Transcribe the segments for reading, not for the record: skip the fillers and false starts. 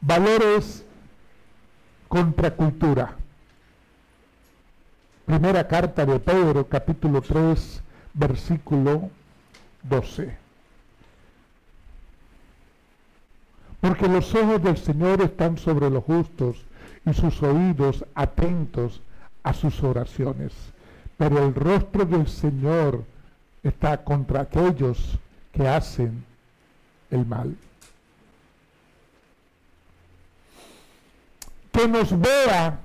Valores contra cultura. Primera carta de Pedro, capítulo 3, versículo 12. Porque los ojos del Señor están sobre los justos y sus oídos atentos a sus oraciones. Pero el rostro del Señor está contra aquellos que hacen el mal. Que nos vea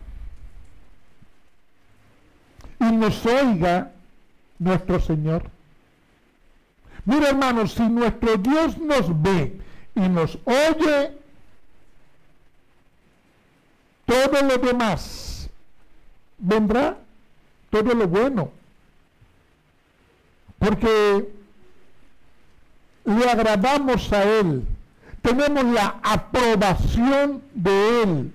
y nos oiga nuestro Señor. Mira, hermanos, si nuestro Dios nos ve y nos oye, todo lo demás vendrá, todo lo bueno, porque le agradamos a Él, tenemos la aprobación de Él,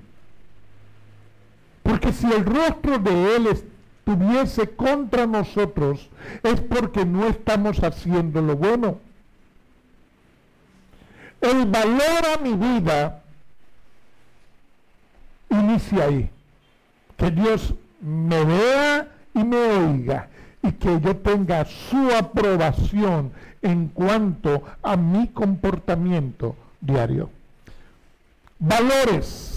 porque si el rostro de Él estuviese contra nosotros, es porque no estamos haciendo lo bueno. El valor a mi vida inicia ahí, que Dios me vea y me oiga, y que yo tenga su aprobación en cuanto a mi comportamiento diario. Valores.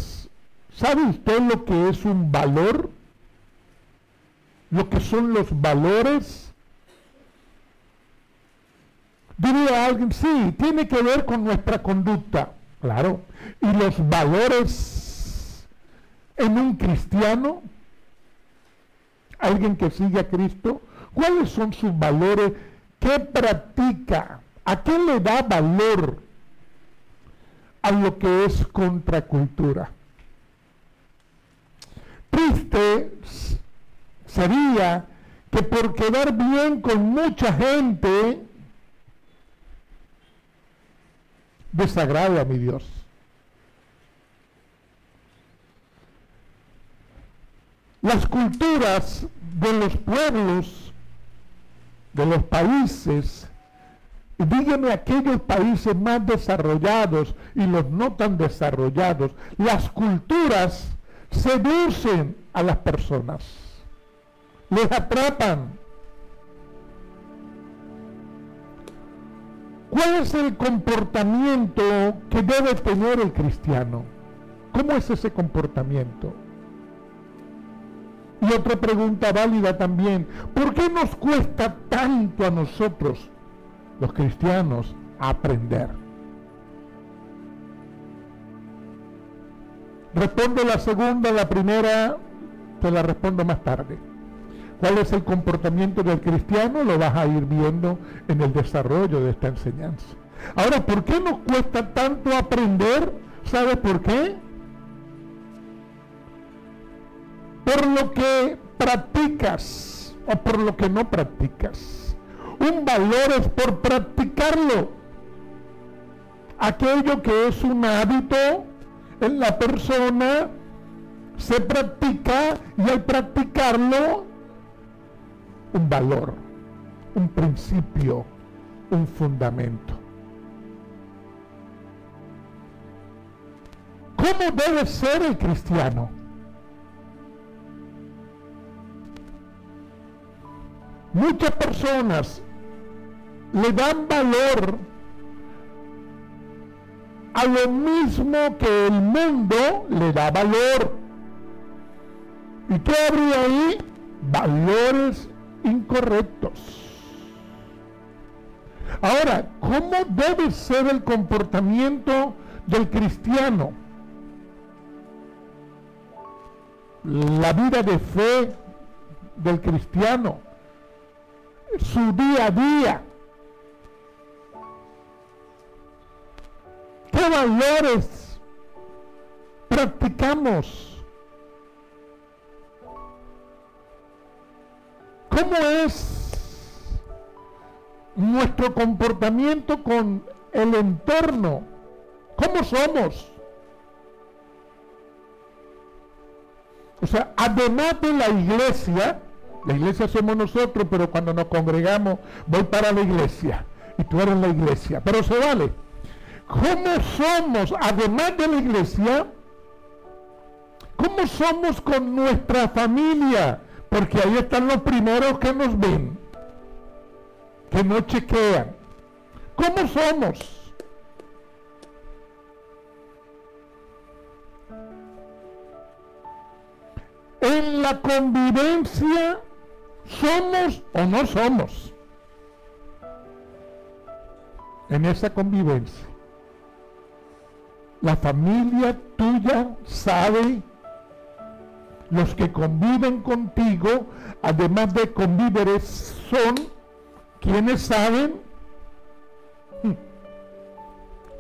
¿Sabe usted lo que es un valor? Lo que son los valores. Diría alguien, sí, tiene que ver con nuestra conducta. Claro. ¿Y los valores en un cristiano? ¿Alguien que sigue a Cristo? ¿Cuáles son sus valores? ¿Qué practica? ¿A qué le da valor? A lo que es contracultura. Triste sería que por quedar bien con mucha gente desagrade a mi Dios. Las culturas de los pueblos, de los países, y díganme aquellos países más desarrollados y los no tan desarrollados, las culturas seducen a las personas, les atrapan. ¿Cuál es el comportamiento que debe tener el cristiano? ¿Cómo es ese comportamiento? Y otra pregunta válida también, ¿por qué nos cuesta tanto a nosotros, los cristianos, aprender? Respondo la segunda, la primera te la respondo más tarde. ¿Cuál es el comportamiento del cristiano? Lo vas a ir viendo en el desarrollo de esta enseñanza. Ahora, ¿por qué nos cuesta tanto aprender? ¿Sabes por qué? Por lo que practicas o por lo que no practicas. Un valor es por practicarlo. Aquello que es un hábito en la persona se practica, y al practicarlo, un valor, un principio, un fundamento. ¿Cómo debe ser el cristiano? Muchas personas le dan valor a lo mismo que el mundo le da valor. ¿Y qué habría ahí? Valores incorrectos. Ahora, ¿cómo debe ser el comportamiento del cristiano? La vida de fe del cristiano, su día a día. ¿Qué valores practicamos? ¿Cómo es nuestro comportamiento con el entorno? ¿Cómo somos? O sea, además de la iglesia somos nosotros, pero cuando nos congregamos, voy para la iglesia, y tú eres la iglesia, pero se vale. ¿Cómo somos, además de la iglesia? ¿Cómo somos con nuestra familia? Porque ahí están los primeros que nos ven, que nos chequean. ¿Cómo somos? En la convivencia, ¿somos o no somos? En esa convivencia, la familia tuya sabe, los que conviven contigo, además de convíveres, son quienes saben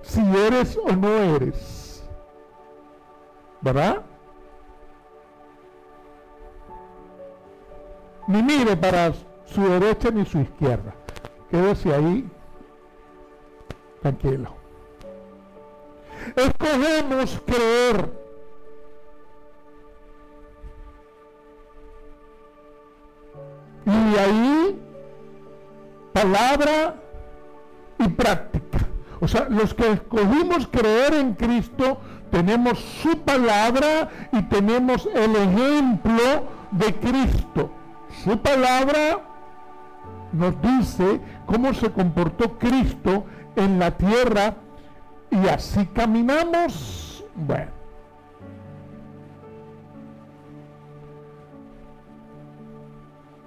si eres o no eres, ¿verdad? Ni mire para su derecha ni su izquierda, quédese ahí tranquilo. Escogemos creer. Y ahí, palabra y práctica. O sea, los que escogimos creer en Cristo, tenemos su palabra y tenemos el ejemplo de Cristo. Su palabra nos dice cómo se comportó Cristo en la tierra y así caminamos. Bueno,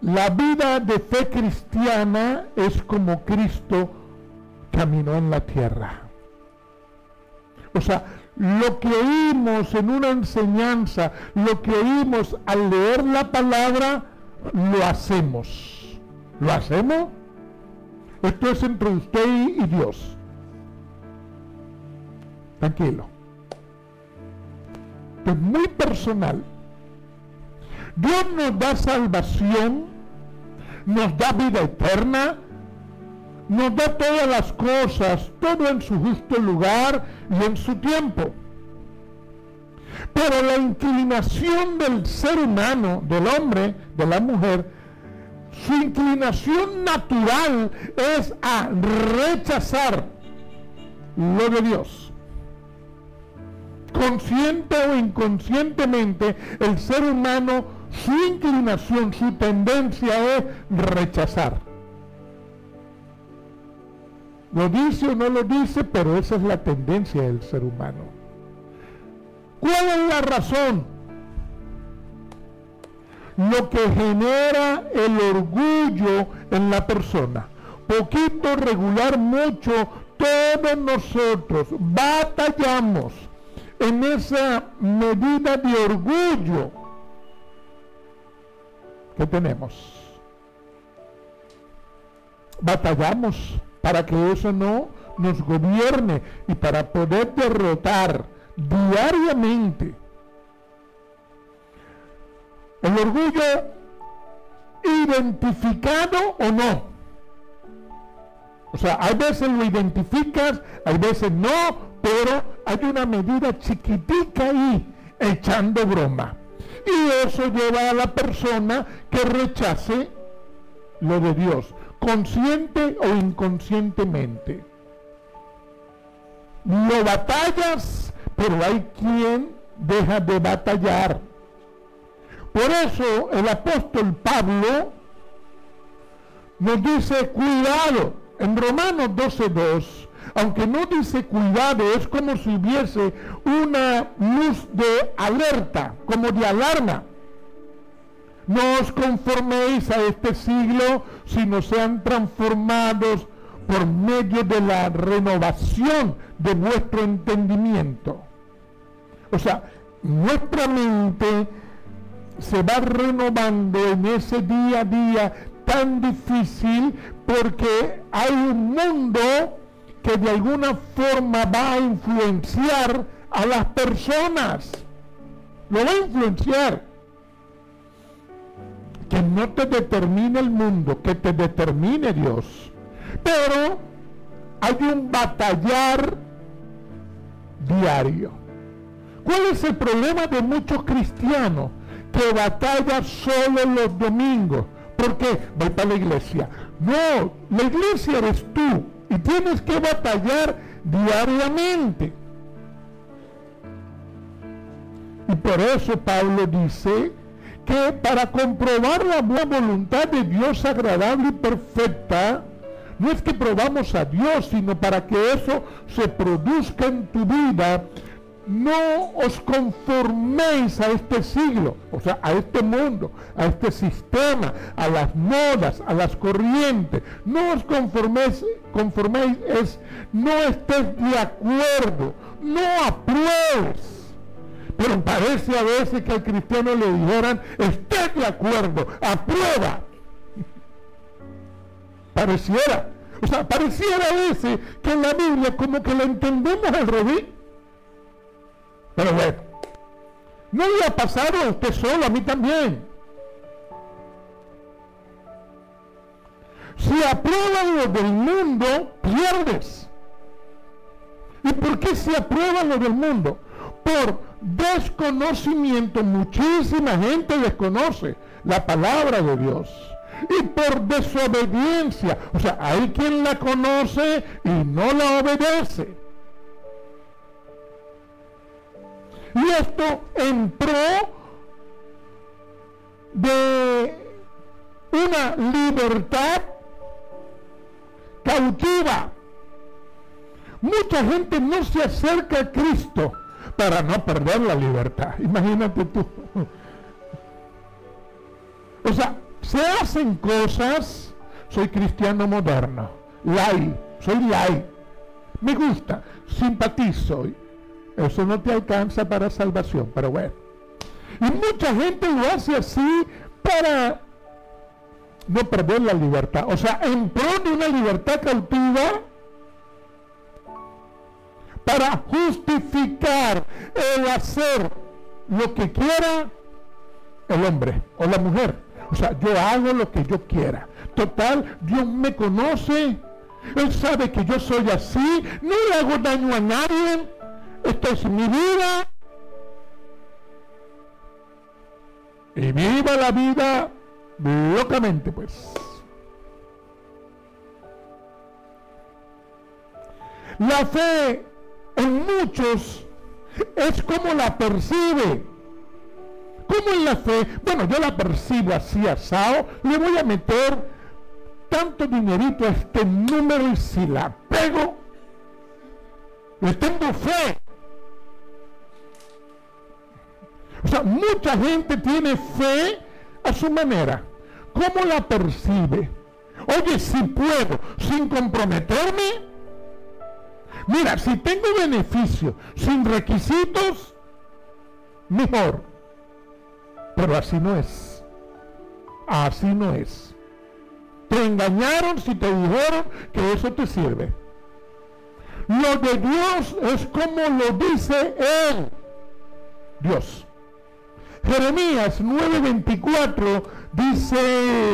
la vida de fe cristiana es como Cristo caminó en la tierra. O sea, lo que oímos en una enseñanza, lo que oímos al leer la palabra, lo hacemos. ¿Lo hacemos? Esto es entre usted y Dios. Tranquilo. Esto es muy personal. Dios nos da salvación, nos da vida eterna, nos da todas las cosas, todo en su justo lugar y en su tiempo. Pero la inclinación del ser humano, del hombre, de la mujer, su inclinación natural es a rechazar lo de Dios. Consciente o inconscientemente, el ser humano, su inclinación, su tendencia es rechazar. Lo dice o no lo dice, pero esa es la tendencia del ser humano. ¿Cuál es la razón? Lo que genera el orgullo en la persona. Poquito, regular, mucho, todos nosotros batallamos en esa medida de orgullo que tenemos. Batallamos para que eso no nos gobierne y para poder derrotar diariamente el orgullo, identificado o no. O sea, hay veces lo identificas, hay veces no, pero hay una medida chiquitica ahí, echando broma. Y eso lleva a la persona que rechace lo de Dios, consciente o inconscientemente. Lo batallas, pero hay quien deja de batallar. Por eso el apóstol Pablo nos dice cuidado. En Romanos 12:2, aunque no dice cuidado, es como si hubiese una luz de alerta, como de alarma. No os conforméis a este siglo, sino sean transformados por medio de la renovación de vuestro entendimiento. O sea, nuestra mente se va renovando en ese día a día tan difícil, porque hay un mundo que de alguna forma va a influenciar a las personas. Lo va a influenciar. Que no te determine el mundo, que te determine Dios. Pero hay un batallar diario. ¿Cuál es el problema de muchos cristianos? Que batallan solo los domingos. ¿Por qué? Voy para la iglesia. No, la iglesia eres tú. Y tienes que batallar diariamente. Y por eso Pablo dice que para comprobar la buena voluntad de Dios agradable y perfecta, no es que probamos a Dios, sino para que eso se produzca en tu vida, no os conforméis a este siglo, o sea, a este mundo, a este sistema, a las modas, a las corrientes. No os conforméis, no estés de acuerdo, no apruebes. Pero parece a veces que al cristiano le dijeran, esté de acuerdo, aprueba. Pareciera a veces que en la Biblia como que lo entendemos al revés. Pero bueno, no le ha pasado a usted solo, a mí también. Si aprueban lo del mundo, pierdes. ¿Y por qué se aprueban lo del mundo? Por desconocimiento. Muchísima gente desconoce la palabra de Dios. Y por desobediencia. O sea, hay quien la conoce y no la obedece. Y esto en pro de una libertad cautiva. Mucha gente no se acerca a Cristo para no perder la libertad. Imagínate tú. O sea, se hacen cosas. Soy cristiano moderno, soy laico, me gusta, simpatizo. Eso no te alcanza para salvación, pero bueno. Y mucha gente lo hace así para no perder la libertad. O sea, en pro de una libertad cautiva, para justificar el hacer lo que quiera el hombre o la mujer. O sea, yo hago lo que yo quiera. Total, Dios me conoce. Él sabe que yo soy así. No le hago daño a nadie. Esta es mi vida. Y viva la vida locamente, pues. La fe en muchos es como la percibe. ¿Cómo es la fe? Bueno, yo la percibo así asado. Le voy a meter tanto dinerito a este número y si la pego, le tengo fe. O sea, mucha gente tiene fe a su manera. ¿Cómo la percibe? Oye, si puedo, sin comprometerme. Mira, si tengo beneficio, sin requisitos, mejor. Pero así no es. Así no es. Te engañaron si te dijeron que eso te sirve. Lo de Dios es como lo dice Él. Dios. Jeremías 9:24 dice,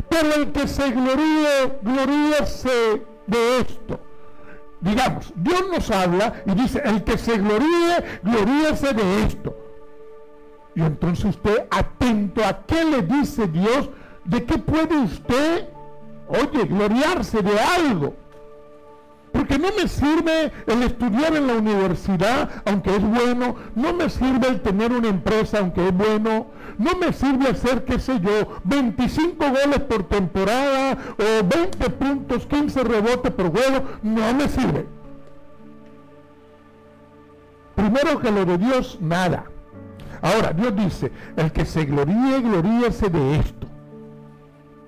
pero el que se gloríese de esto. Digamos, Dios nos habla y dice, el que se gloríese de esto. Y entonces usted, atento a qué le dice Dios, de qué puede usted, oye, gloriarse de algo. Porque no me sirve el estudiar en la universidad, aunque es bueno, no me sirve el tener una empresa, aunque es bueno, no me sirve hacer, qué sé yo, 25 goles por temporada, o 20 puntos, 15 rebotes por juego, no me sirve. Primero que lo de Dios, nada. Ahora, Dios dice, el que se gloríese de esto.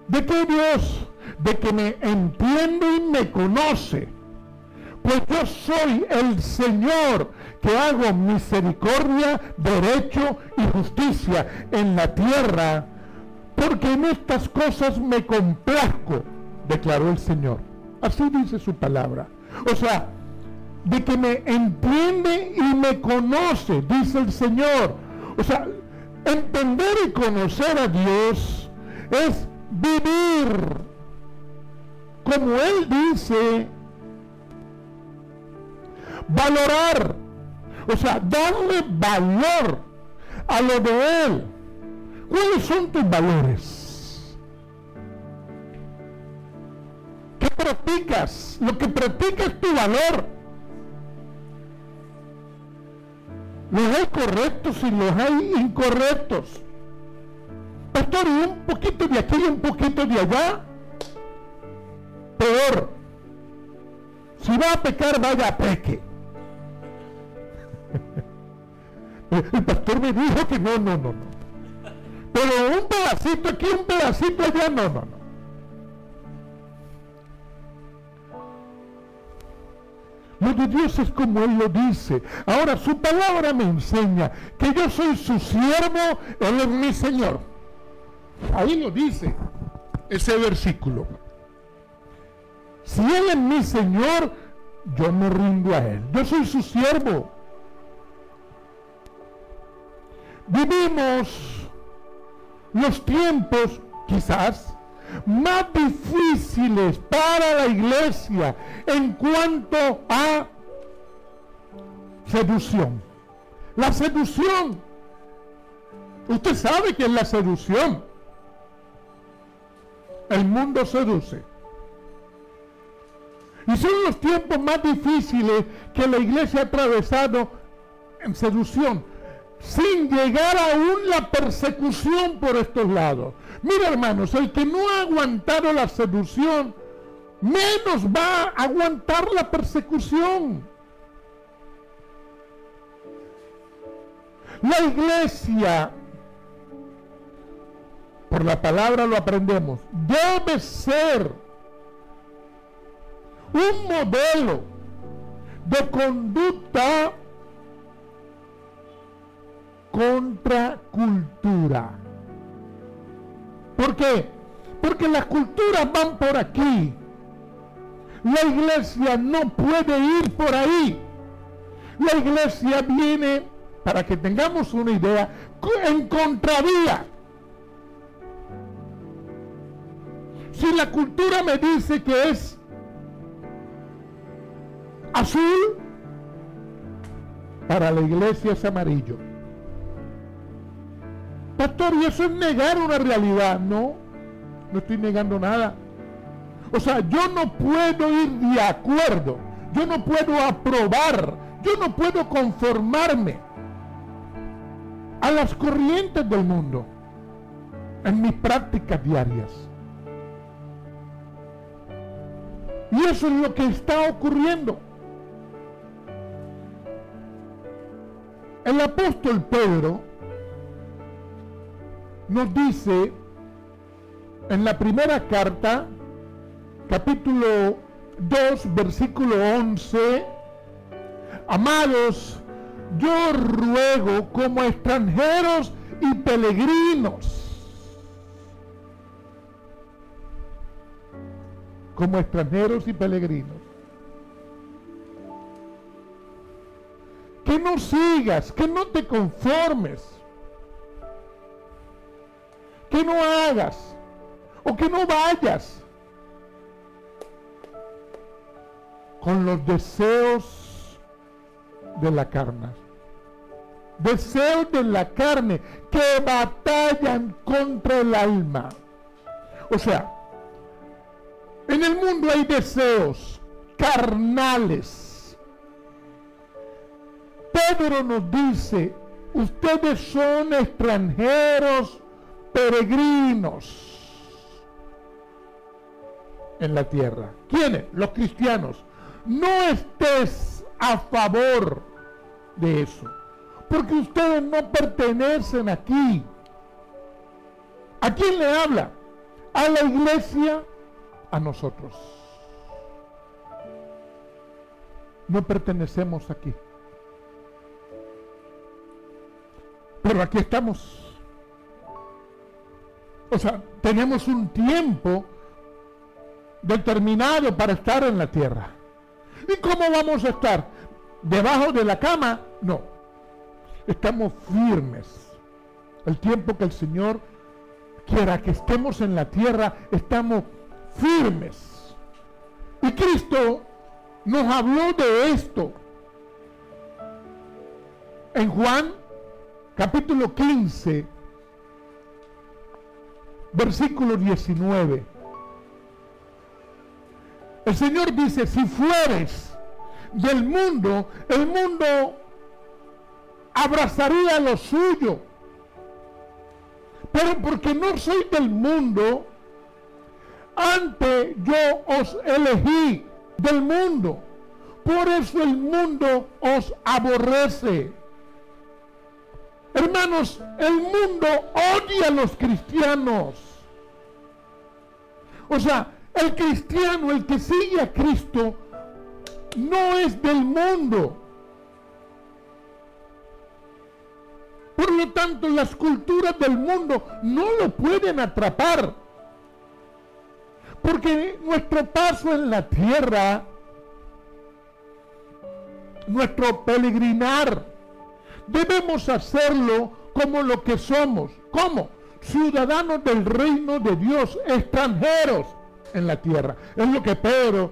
¿De qué Dios? De que me entiende y me conoce. Pues yo soy el Señor que hago misericordia, derecho y justicia en la tierra, porque en estas cosas me complazco, declaró el Señor. Así dice su palabra. O sea, de que me entiende y me conoce, dice el Señor. O sea, entender y conocer a Dios es vivir como Él dice, valorar, o sea, darle valor a lo de Él. ¿Cuáles son tus valores? ¿Qué practicas. Lo que practicas es tu valor. Los hay correctos y los hay incorrectos. Pastor, y un poquito de aquí y un poquito de allá. Peor. Si va a pecar, vaya a peque. El pastor me dijo que no. Pero un pedacito aquí, un pedacito allá, no. Lo de Dios es como Él lo dice. Ahora, su palabra me enseña que yo soy su siervo, Él es mi Señor. Ahí lo dice ese versículo. Si Él es mi Señor, yo me rindo a Él. Yo soy su siervo. Vivimos los tiempos, quizás, más difíciles para la iglesia en cuanto a seducción. La seducción. Usted sabe qué es la seducción. El mundo seduce. Y son los tiempos más difíciles que la iglesia ha atravesado en seducción, sin llegar aún la persecución por estos lados. Mira, hermanos, el que no ha aguantado la seducción, menos va a aguantar la persecución. La iglesia, por la palabra lo aprendemos, debe ser un modelo de conducta contra cultura. ¿Por qué? Porque las culturas van por aquí. La iglesia no puede ir por ahí. La iglesia viene, para que tengamos una idea, en contravía. Si la cultura me dice que es azul, para la iglesia es amarillo. Pastor, ¿y eso es negar una realidad? No estoy negando nada. O sea, yo no puedo ir de acuerdo, yo no puedo aprobar, yo no puedo conformarme a las corrientes del mundo en mis prácticas diarias. Y eso es lo que está ocurriendo. El apóstol Pedro nos dice en la primera carta, capítulo 2, versículo 11, amados, yo ruego como extranjeros y peregrinos, como extranjeros y peregrinos, que no sigas, que no te conformes, que no hagas o que no vayas con los deseos de la carne. Deseos de la carne que batallan contra el alma. O sea, en el mundo hay deseos carnales. Pedro nos dice, ustedes son extranjeros, peregrinos en la tierra. ¿Quiénes? Los cristianos. No estés a favor de eso, porque ustedes no pertenecen aquí. ¿A quién le habla? A la iglesia, a nosotros. No pertenecemos aquí, pero aquí estamos. O sea, tenemos un tiempo determinado para estar en la tierra. ¿Y cómo vamos a estar? ¿Debajo de la cama? No. Estamos firmes. El tiempo que el Señor quiera que estemos en la tierra, estamos firmes. Y Cristo nos habló de esto en Juan, capítulo 15, versículo 19. El Señor dice, si fueres del mundo, el mundo abrazaría lo suyo. Pero porque no soy del mundo, antes yo os elegí del mundo. Por eso el mundo os aborrece. Hermanos, el mundo odia a los cristianos. O sea, el cristiano, el que sigue a Cristo, no es del mundo. Por lo tanto, las culturas del mundo no lo pueden atrapar. Porque nuestro paso en la tierra, nuestro peregrinar, debemos hacerlo como lo que somos. ¿Cómo? Ciudadanos del reino de Dios, extranjeros en la tierra. Es lo que Pedro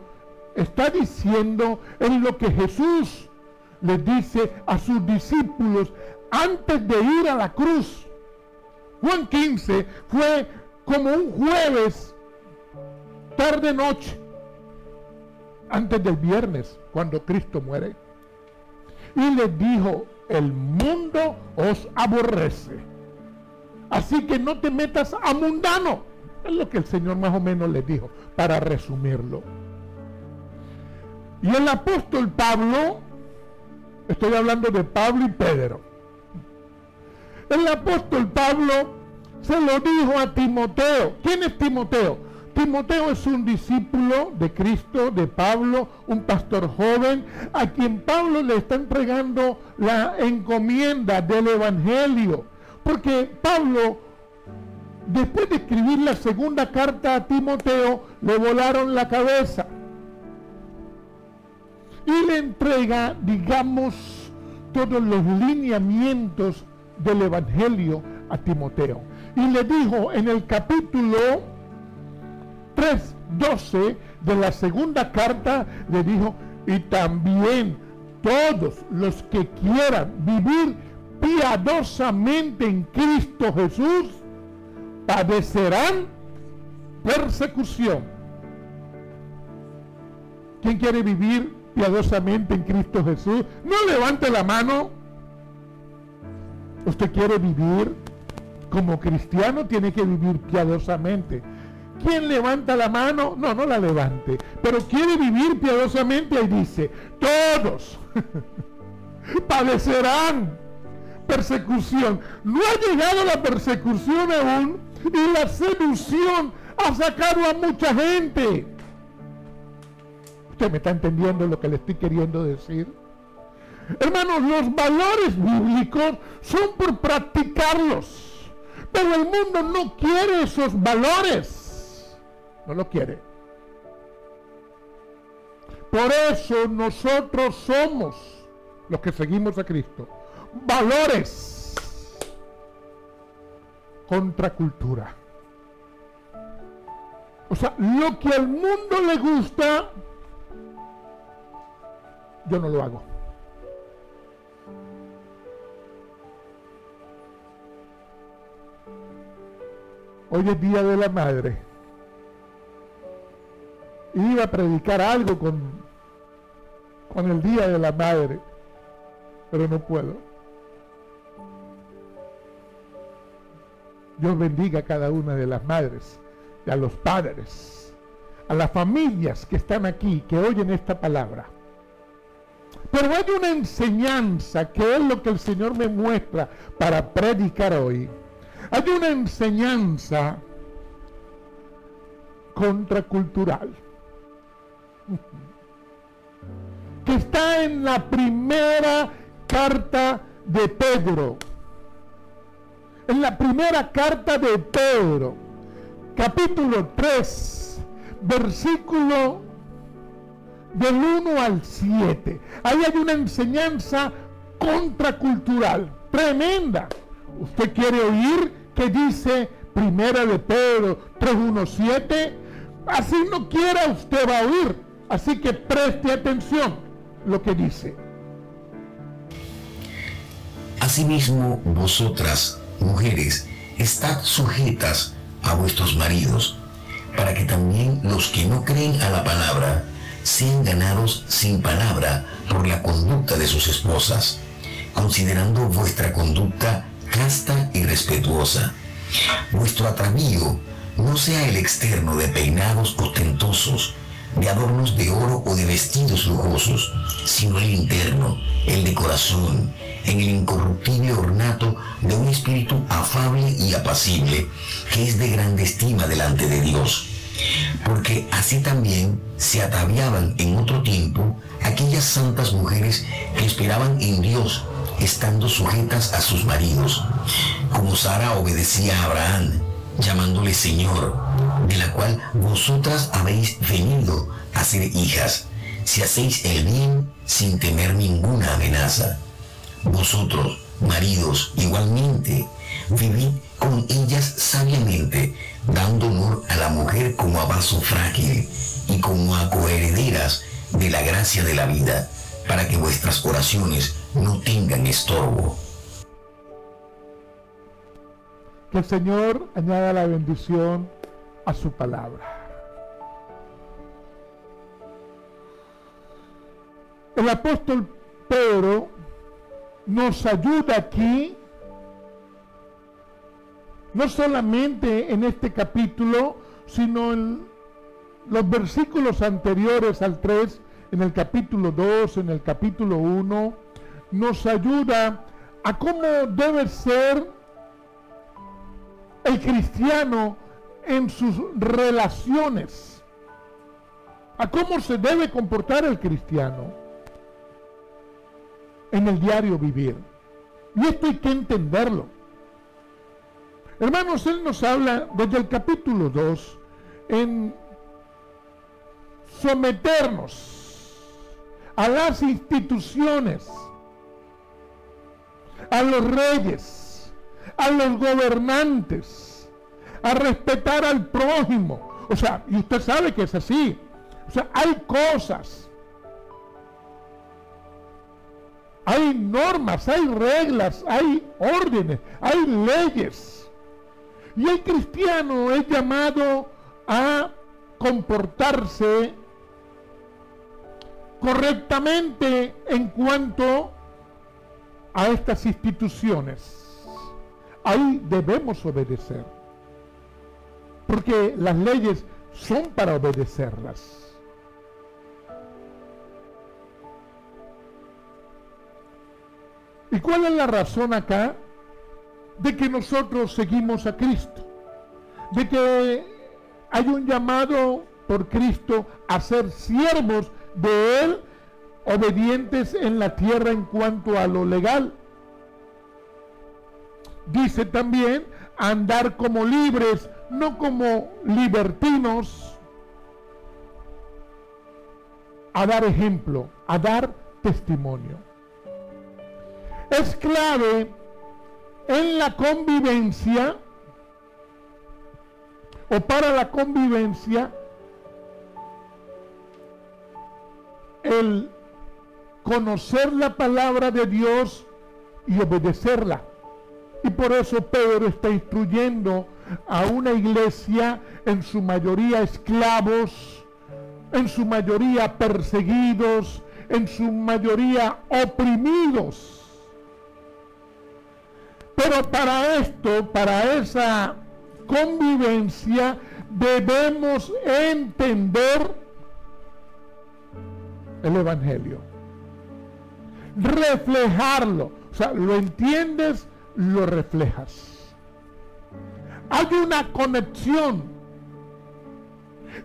está diciendo, es lo que Jesús les dice a sus discípulos antes de ir a la cruz. Juan 15 fue como un jueves, tarde noche, antes del viernes, cuando Cristo muere. Y les dijo, el mundo os aborrece. Así que no te metas a mundano. Es lo que el Señor más o menos les dijo, para resumirlo. Y el apóstol Pablo, estoy hablando de Pablo y Pedro. El apóstol Pablo se lo dijo a Timoteo. ¿Quién es Timoteo? Timoteo es un discípulo de Cristo, de Pablo, un pastor joven, a quien Pablo le está entregando la encomienda del Evangelio. Porque Pablo, después de escribir la segunda carta a Timoteo, le volaron la cabeza. Y le entrega, digamos, todos los lineamientos del Evangelio a Timoteo. Y le dijo en el capítulo 3:12 de la segunda carta, le dijo, y también todos los que quieran vivir piadosamente en Cristo Jesús, padecerán persecución. ¿Quién quiere vivir piadosamente en Cristo Jesús? No levante la mano. Usted quiere vivir como cristiano, tiene que vivir piadosamente. ¿Quién levanta la mano? No, no la levante. Pero quiere vivir piadosamente y dice, todos padecerán persecución. No ha llegado la persecución aún y la seducción ha sacado a mucha gente. ¿Usted me está entendiendo lo que le estoy queriendo decir? Hermanos, los valores bíblicos son por practicarlos. Pero el mundo no quiere esos valores. No lo quiere. Por eso nosotros somos los que seguimos a Cristo. Valores contra cultura. O sea, lo que al mundo le gusta, yo no lo hago. Hoy es Día de la Madre. Iba a predicar algo con el Día de la Madre, pero no puedo. Dios bendiga a cada una de las madres y a los padres, a las familias que están aquí, que oyen esta palabra. Pero hay una enseñanza que es lo que el Señor me muestra para predicar hoy. Hay una enseñanza contracultural que está en la primera carta de Pedro. En la primera carta de Pedro, capítulo 3, versículo del 1 al 7. Ahí hay una enseñanza contracultural tremenda. ¿Usted quiere oír qué dice primera de Pedro 3:1-7? Así no quiera, usted va a oír. Así que preste atención lo que dice. Asimismo, vosotras, mujeres, estad sujetas a vuestros maridos, para que también los que no creen a la palabra sean ganados sin palabra por la conducta de sus esposas, considerando vuestra conducta casta y respetuosa. Vuestro atavío no sea el externo de peinados ostentosos, de adornos de oro o de vestidos lujosos, sino el interno, el de corazón, en el incorruptible ornato de un espíritu afable y apacible, que es de grande estima delante de Dios. Porque así también se ataviaban en otro tiempo aquellas santas mujeres que esperaban en Dios, estando sujetas a sus maridos, como Sara obedecía a Abraham, llamándole Señor, de la cual vosotras habéis venido a ser hijas, si hacéis el bien sin temer ninguna amenaza. Vosotros, maridos, igualmente, vivid con ellas sabiamente, dando honor a la mujer como a vaso frágil y como a coherederas de la gracia de la vida, para que vuestras oraciones no tengan estorbo. Que el Señor añada la bendición a su palabra. El apóstol Pedro nos ayuda aquí, no solamente en este capítulo, sino en los versículos anteriores al 3, en el capítulo 2, en el capítulo 1, nos ayuda a cómo debe ser el cristiano en sus relaciones, a cómo se debe comportar el cristiano en el diario vivir. Y esto hay que entenderlo. Hermanos, él nos habla desde el capítulo 2 en someternos a las instituciones, a los reyes, a los gobernantes, a respetar al prójimo. O sea, y usted sabe que es así. O sea, hay cosas, hay normas, hay reglas, hay órdenes, hay leyes. Y el cristiano es llamado a comportarse correctamente en cuanto a estas instituciones. Ahí debemos obedecer, porque las leyes son para obedecerlas. ¿Y cuál es la razón acá de que nosotros seguimos a Cristo? De que hay un llamado por Cristo a ser siervos de Él, obedientes en la tierra en cuanto a lo legal. Dice también andar como libres, no como libertinos, a dar ejemplo, a dar testimonio. Es clave en la convivencia o para la convivencia el conocer la palabra de Dios y obedecerla. Y por eso Pedro está instruyendo a una iglesia, en su mayoría esclavos, en su mayoría perseguidos, en su mayoría oprimidos. Pero para esto, para esa convivencia, debemos entender el Evangelio, reflejarlo. O sea, lo entiendes, lo reflejas. Hay una conexión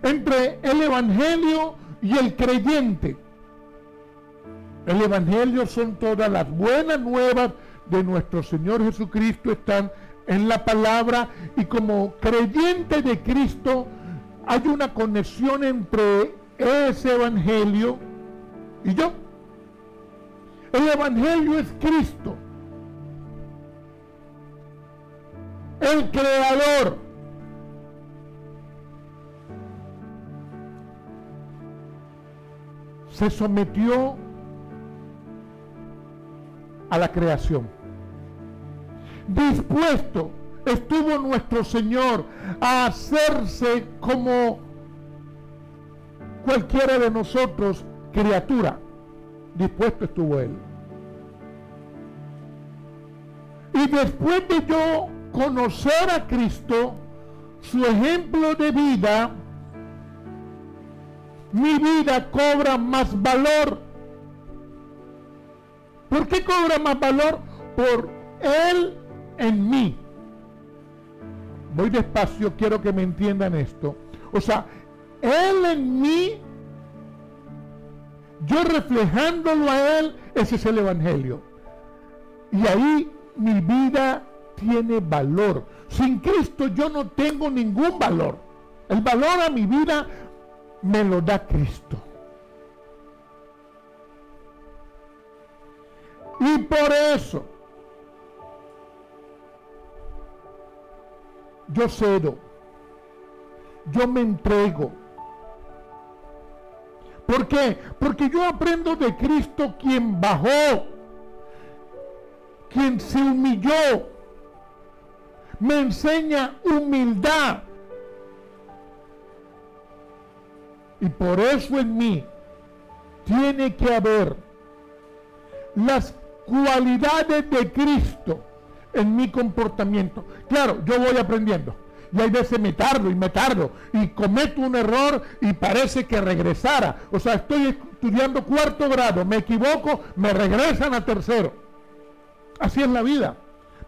entre el Evangelio y el creyente. El Evangelio son todas las buenas nuevas de nuestro Señor Jesucristo, están en la palabra, y como creyente de Cristo hay una conexión entre ese Evangelio y yo. El Evangelio es Cristo, el Creador. Se sometió a la creación, dispuesto estuvo nuestro Señor a hacerse como cualquiera de nosotros, criatura. Dispuesto estuvo Él. Y después de yo conocer a Cristo, su ejemplo de vida, mi vida cobra más valor. ¿Por qué cobra más valor? Por Él en mí. Voy despacio, quiero que me entiendan esto. O sea, Él en mí, yo reflejándolo a Él, ese es el Evangelio. Y ahí mi vida tiene valor. Sin Cristo yo no tengo ningún valor. El valor a mi vida me lo da Cristo. Y por eso yo cedo, yo me entrego. ¿Por qué? Porque yo aprendo de Cristo, quien bajó, quien se humilló, me enseña humildad. Y por eso en mí tiene que haber las cualidades de Cristo en mi comportamiento. Claro, yo voy aprendiendo. Y hay veces me tardo y cometo un error y parece que regresara. O sea, estoy estudiando 4º grado, me equivoco, me regresan a 3º. Así es la vida.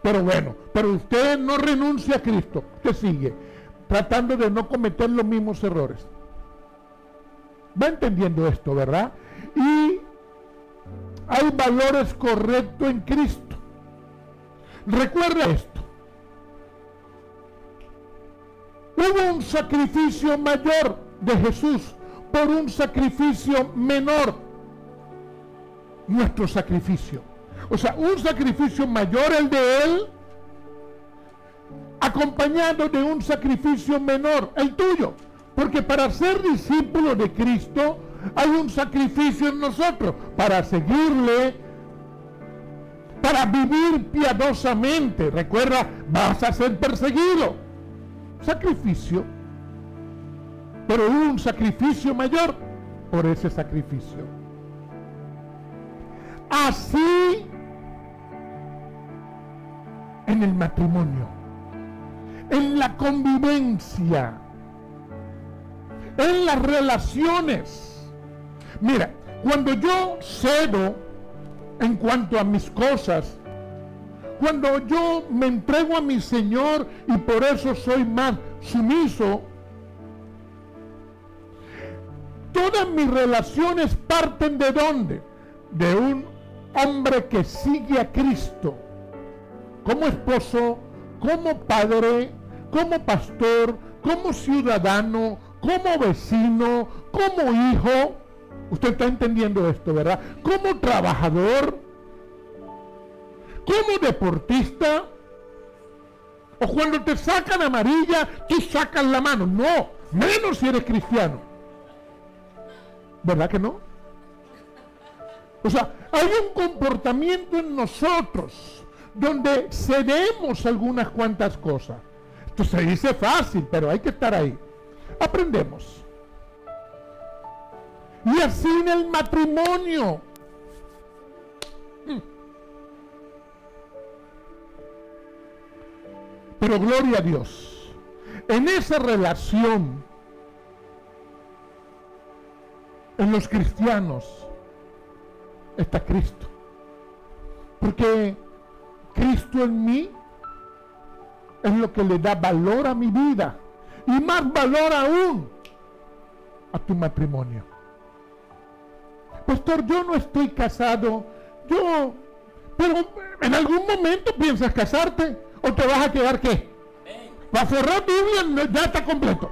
Pero bueno, pero usted no renuncia a Cristo, usted sigue tratando de no cometer los mismos errores. Va entendiendo esto, ¿verdad? Y hay valores correctos en Cristo. Recuerda esto. Hubo un sacrificio mayor de Jesús por un sacrificio menor. Nuestro sacrificio. O sea, un sacrificio mayor el de Él, acompañado de un sacrificio menor, el tuyo. Porque para ser discípulo de Cristo hay un sacrificio en nosotros, para seguirle, para vivir piadosamente. Recuerda, vas a ser perseguido. Sacrificio. Pero hubo un sacrificio mayor por ese sacrificio. Así en el matrimonio, en la convivencia, en las relaciones. Mira, cuando yo cedo en cuanto a mis cosas, cuando yo me entrego a mi Señor y por eso soy más sumiso, todas mis relaciones parten ¿de dónde? De un hombre que sigue a Cristo, como esposo, como padre, como pastor, como ciudadano, como vecino, como hijo. Usted está entendiendo esto, ¿verdad? Como trabajador, como deportista. O cuando te sacan amarilla, tú sacas la mano. No, menos si eres cristiano. ¿Verdad que no? O sea, hay un comportamiento en nosotros donde cedemos algunas cuantas cosas. Esto se dice fácil, pero hay que estar ahí. Aprendemos. Y así en el matrimonio. Pero gloria a Dios. En esa relación, en los cristianos, está Cristo. Porque Cristo en mí es lo que le da valor a mi vida. Y más valor aún a tu matrimonio. Pastor, yo no estoy casado. Pero en algún momento piensas casarte. ¿O te vas a quedar qué? Para cerrar Biblia ya está completo.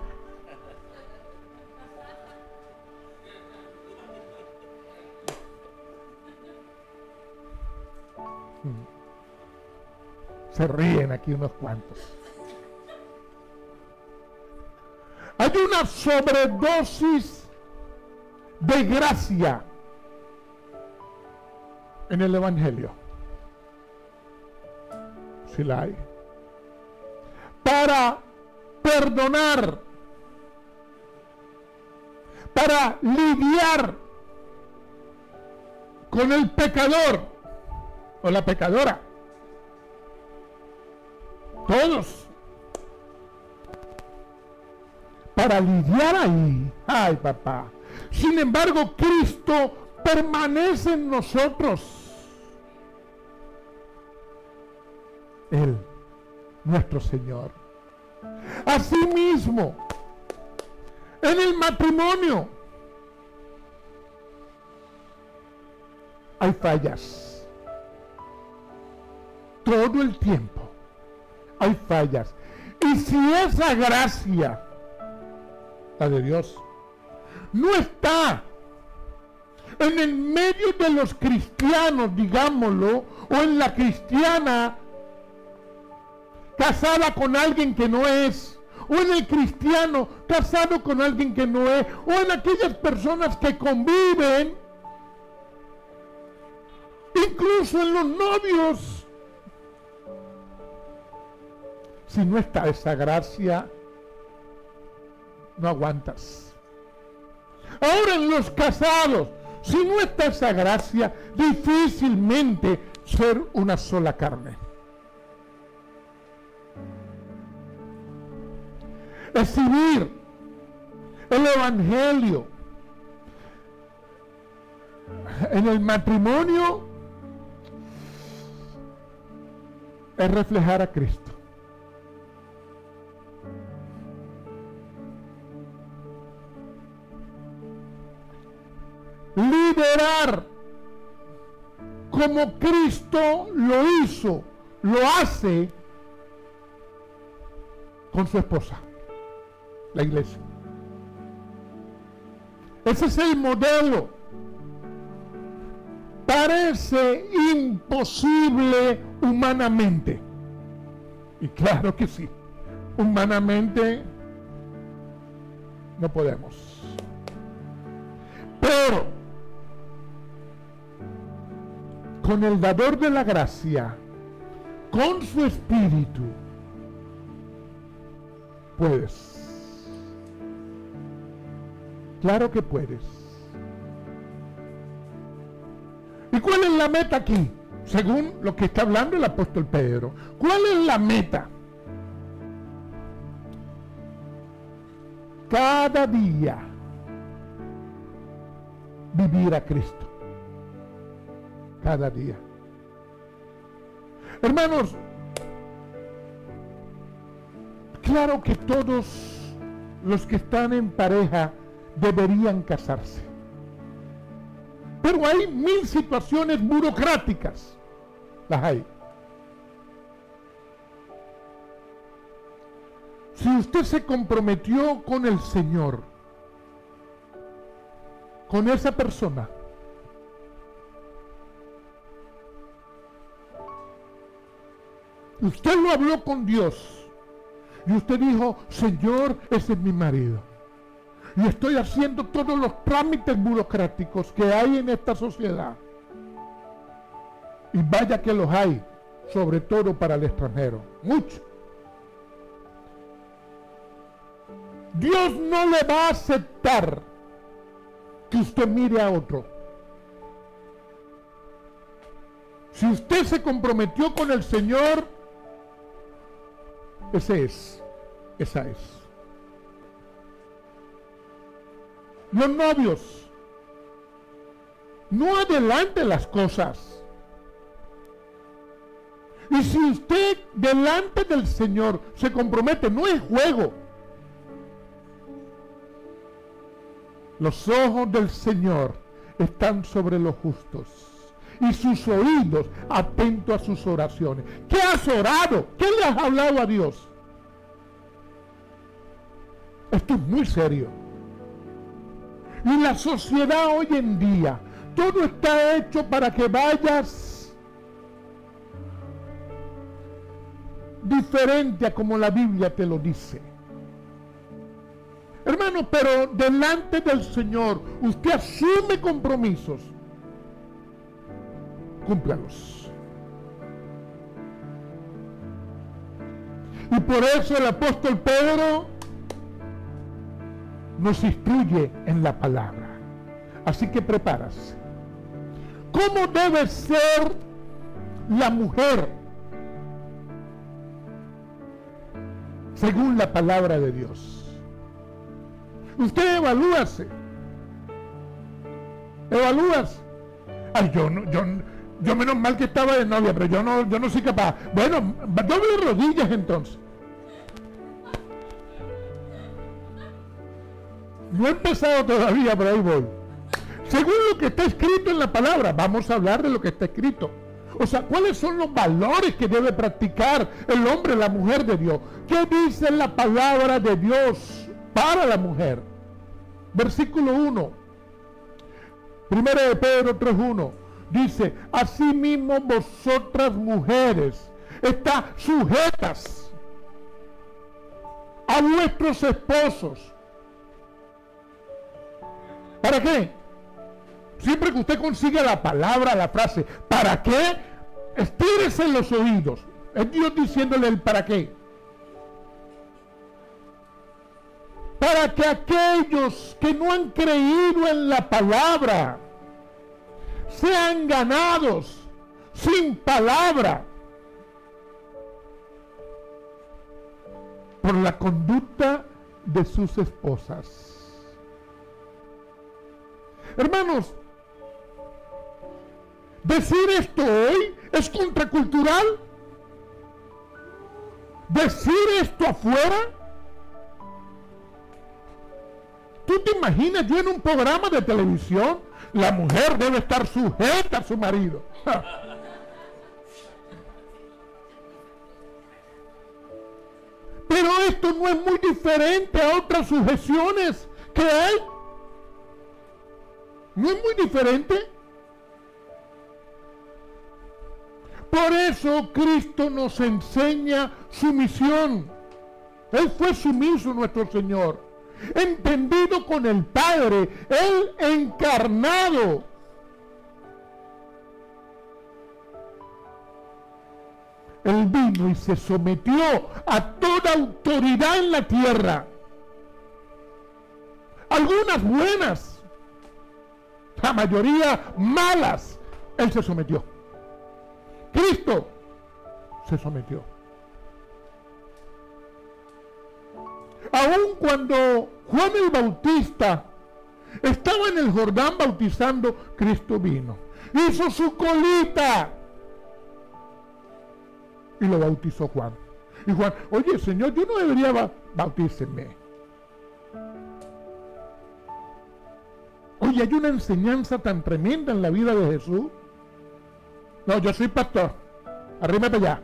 Se ríen aquí unos cuantos. Hay una sobredosis de gracia en el Evangelio. Si la hay. para perdonar, para lidiar con el pecador o la pecadora. Todos. Para lidiar ahí. Ay, papá. Sin embargo, Cristo permanece en nosotros. Él, nuestro Señor. Asimismo, en el matrimonio hay fallas. Todo el tiempo hay fallas. Y si esa gracia, la de Dios, no está en el medio de los cristianos, digámoslo, o en la cristiana casada con alguien que no es, o en el cristiano casado con alguien que no es, o en aquellas personas que conviven, incluso en los novios, si no está esa gracia, no aguantas. Ahora en los casados, si no está esa gracia, difícilmente ser una sola carne. Exhibir el evangelio en el matrimonio es reflejar a Cristo. Liderar como Cristo lo hizo, lo hace con su esposa, la iglesia. Ese es el modelo. Parece imposible humanamente. Y claro que sí, humanamente no podemos. Pero con el dador de la gracia, con su espíritu, puedes. Claro que puedes. ¿Y cuál es la meta aquí? Según lo que está hablando el apóstol Pedro. ¿Cuál es la meta? Cada día vivir a Cristo. Cada día. Hermanos, claro que todos los que están en pareja deberían casarse. Pero hay 1000 situaciones burocráticas. Las hay. Si usted se comprometió con el Señor, con esa persona, usted lo habló con Dios y usted dijo: Señor, ese es mi marido, y estoy haciendo todos los trámites burocráticos que hay en esta sociedad, y vaya que los hay, sobre todo para el extranjero, mucho. Dios no le va a aceptar que usted mire a otro. Si usted se comprometió con el Señor, esa es. Los novios, no adelante las cosas. Y si usted delante del Señor se compromete, no es juego. Los ojos del Señor están sobre los justos y sus oídos atentos a sus oraciones. ¿Qué has orado? ¿Qué le has hablado a Dios? Esto es muy serio. Y la sociedad hoy en día, todo está hecho para que vayas diferente a como la Biblia te lo dice. Hermano, pero delante del Señor, usted asume compromisos. Cúmplalos. Y por eso el apóstol Pedro nos instruye en la palabra. Así que prepárase. ¿Cómo debe ser la mujer según la palabra de Dios? Usted evalúase. Evalúase. Ay, yo menos mal que estaba de novia, pero yo no soy capaz. Bueno, doble rodillas entonces. No he empezado todavía, pero ahí voy. Según lo que está escrito en la palabra, vamos a hablar de lo que está escrito. O sea, ¿cuáles son los valores que debe practicar el hombre, la mujer de Dios? ¿Qué dice la palabra de Dios para la mujer? Versículo 1. Primera de Pedro 3:1. Dice, asimismo vosotras mujeres, está sujetas a vuestros esposos. ¿Para qué? Siempre que usted consiga la palabra, la frase, ¿para qué? Estírese en los oídos. Es Dios diciéndole el para qué. Para que aquellos que no han creído en la palabra sean ganados sin palabra por la conducta de sus esposas. Hermanos, decir esto hoy es contracultural. Decir esto afuera. ¿Tú te imaginas yo en un programa de televisión? La mujer debe estar sujeta a su marido. Pero esto no es muy diferente a otras sujeciones que hay. No es muy diferente. Por eso Cristo nos enseña sumisión. Él fue sumiso, nuestro Señor, entendido con el Padre, Él encarnado. Él vino y se sometió a toda autoridad en la tierra. Algunas buenas, la mayoría malas. Él se sometió. Cristo se sometió. Aun cuando Juan el Bautista estaba en el Jordán bautizando, Cristo vino, hizo su colita y lo bautizó Juan. Y Juan, oye Señor, yo no debería bautícenme. Oye, hay una enseñanza tan tremenda en la vida de Jesús. No, yo soy pastor. Arrímate para allá.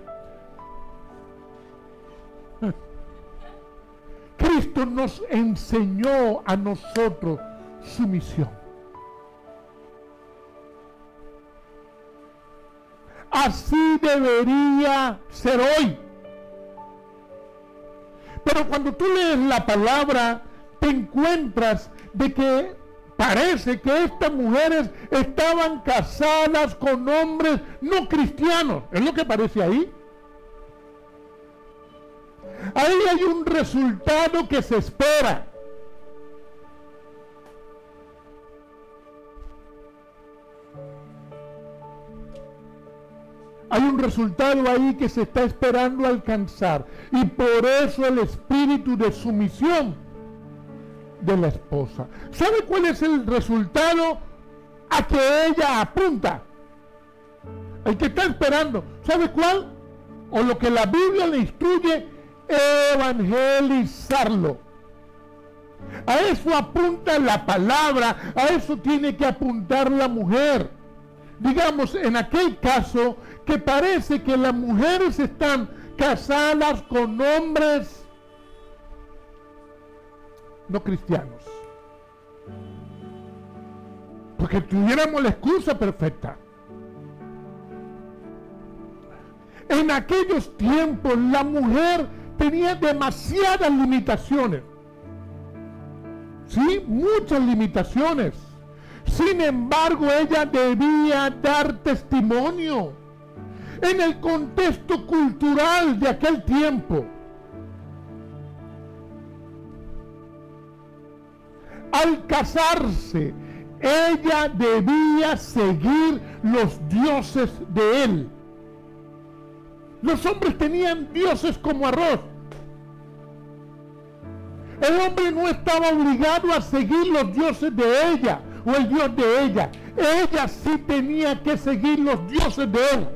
Cristo nos enseñó a nosotros sumisión. Así debería ser hoy. Pero cuando tú lees la palabra, te encuentras de que parece que estas mujeres estaban casadas con hombres no cristianos. Es lo que parece ahí. Ahí hay un resultado que se espera. Hay un resultado ahí que se está esperando alcanzar. Y por eso el espíritu de sumisión de la esposa. ¿Sabe cuál es el resultado a que ella apunta? El que está esperando. ¿Sabe cuál? O lo que la Biblia le instruye, evangelizarlo. A eso apunta la palabra, a eso tiene que apuntar la mujer. Digamos, en aquel caso que parece que las mujeres están casadas con hombres no cristianos, porque tuviéramos la excusa perfecta. En aquellos tiempos la mujer tenía demasiadas limitaciones, sí, muchas limitaciones. Sin embargo, ella debía dar testimonio en el contexto cultural de aquel tiempo. al casarse, ella debía seguir los dioses de él. Los hombres tenían dioses como arroz. El hombre no estaba obligado a seguir los dioses de ella o el dios de ella. Ella sí tenía que seguir los dioses de él.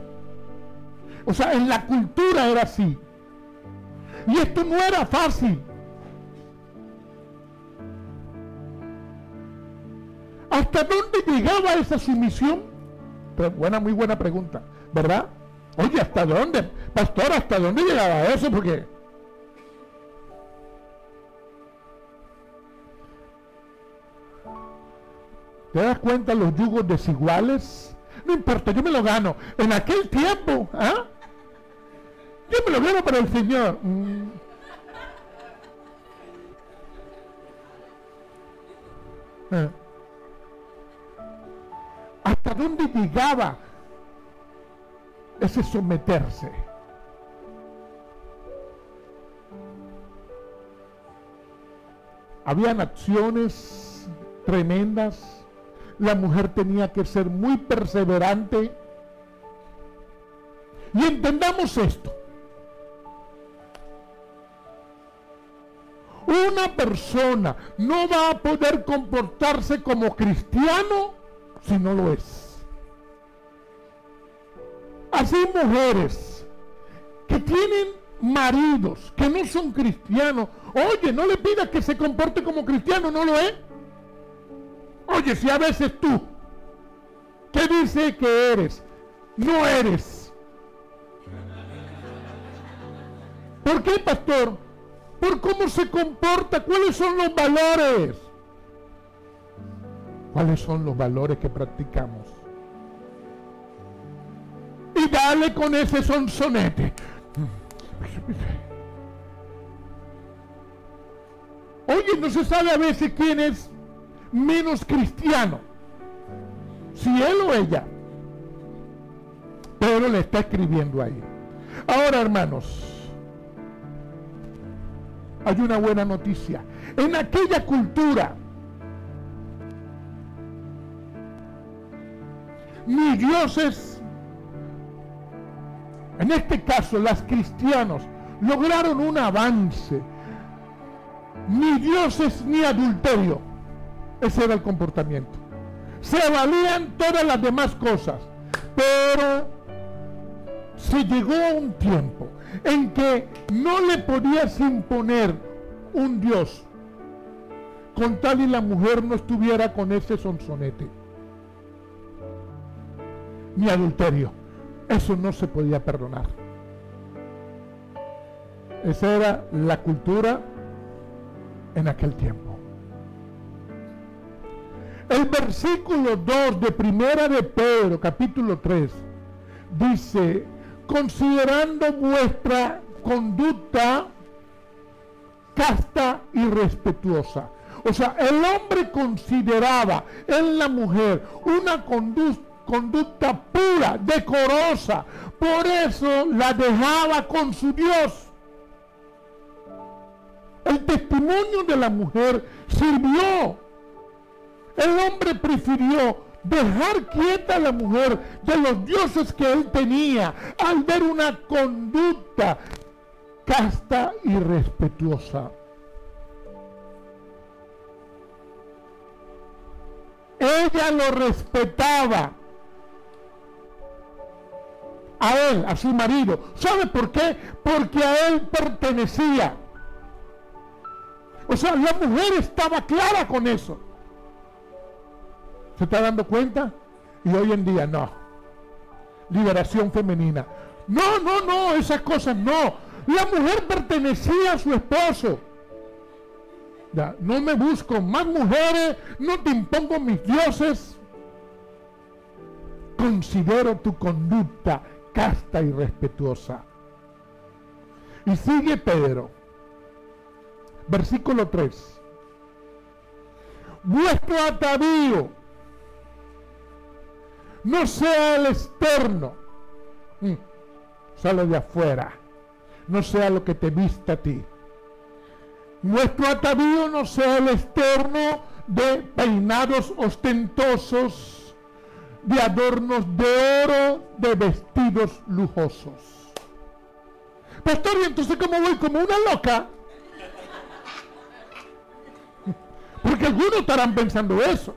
O sea, en la cultura era así. Y esto no era fácil. ¿Hasta dónde llegaba esa sumisión? Pero muy buena pregunta, ¿verdad? Oye, ¿hasta dónde? Pastor, ¿hasta dónde llegaba eso? Porque ¿te das cuenta los yugos desiguales? No importa, yo me lo gano. En aquel tiempo, ¿ah? Yo me lo gano para el Señor. ¿Hasta dónde llegaba ese someterse? Habían acciones tremendas. La mujer tenía que ser muy perseverante. Y entendamos esto. Una persona no va a poder comportarse como cristiano si no lo es. Así mujeres que tienen maridos que no son cristianos, oye, no le pidas que se comporte como cristiano, no lo es. Oye, si a veces tú, ¿qué dice que eres? No eres. ¿Por qué, pastor? Por cómo se comporta. ¿Cuáles son los valores? ¿Cuáles son los valores que practicamos? Y dale con ese sonsonete. Oye, no se sabe a veces quién es menos cristiano, si él o ella, pero le está escribiendo ahí. Ahora, hermanos, hay una buena noticia. En aquella cultura, ni dioses, en este caso las cristianos, lograron un avance. Ni dioses ni adulterio. Ese era el comportamiento. Se valían todas las demás cosas, pero se llegó a un tiempo en que no le podías imponer un Dios con tal y la mujer no estuviera con ese sonsonete. Ni adulterio. Eso no se podía perdonar. Esa era la cultura en aquel tiempo. El versículo 2 de Primera de Pedro, capítulo 3, dice: considerando vuestra conducta casta y respetuosa. O sea, el hombre consideraba en la mujer una conducta pura, decorosa. Por eso la dejaba con su Dios. El testimonio de la mujer sirvió. El hombre prefirió dejar quieta a la mujer de los dioses que él tenía al ver una conducta casta y respetuosa. Ella lo respetaba a él, a su marido. ¿Sabe por qué? Porque a él pertenecía. O sea, la mujer estaba clara con eso. ¿Se está dando cuenta? Y hoy en día no. Liberación femenina. No, esas cosas no. La mujer pertenecía a su esposo. Ya, no me busco más mujeres, no te impongo mis dioses. Considero tu conducta casta y respetuosa. Y sigue Pedro. Versículo 3. Vuestro atavío no sea el externo, sale de afuera, no sea lo que te vista a ti. nuestro atavío no sea el externo de peinados ostentosos, de adornos de oro, de vestidos lujosos. Pastor, ¿y entonces cómo voy? ¿Como una loca? Porque algunos estarán pensando eso.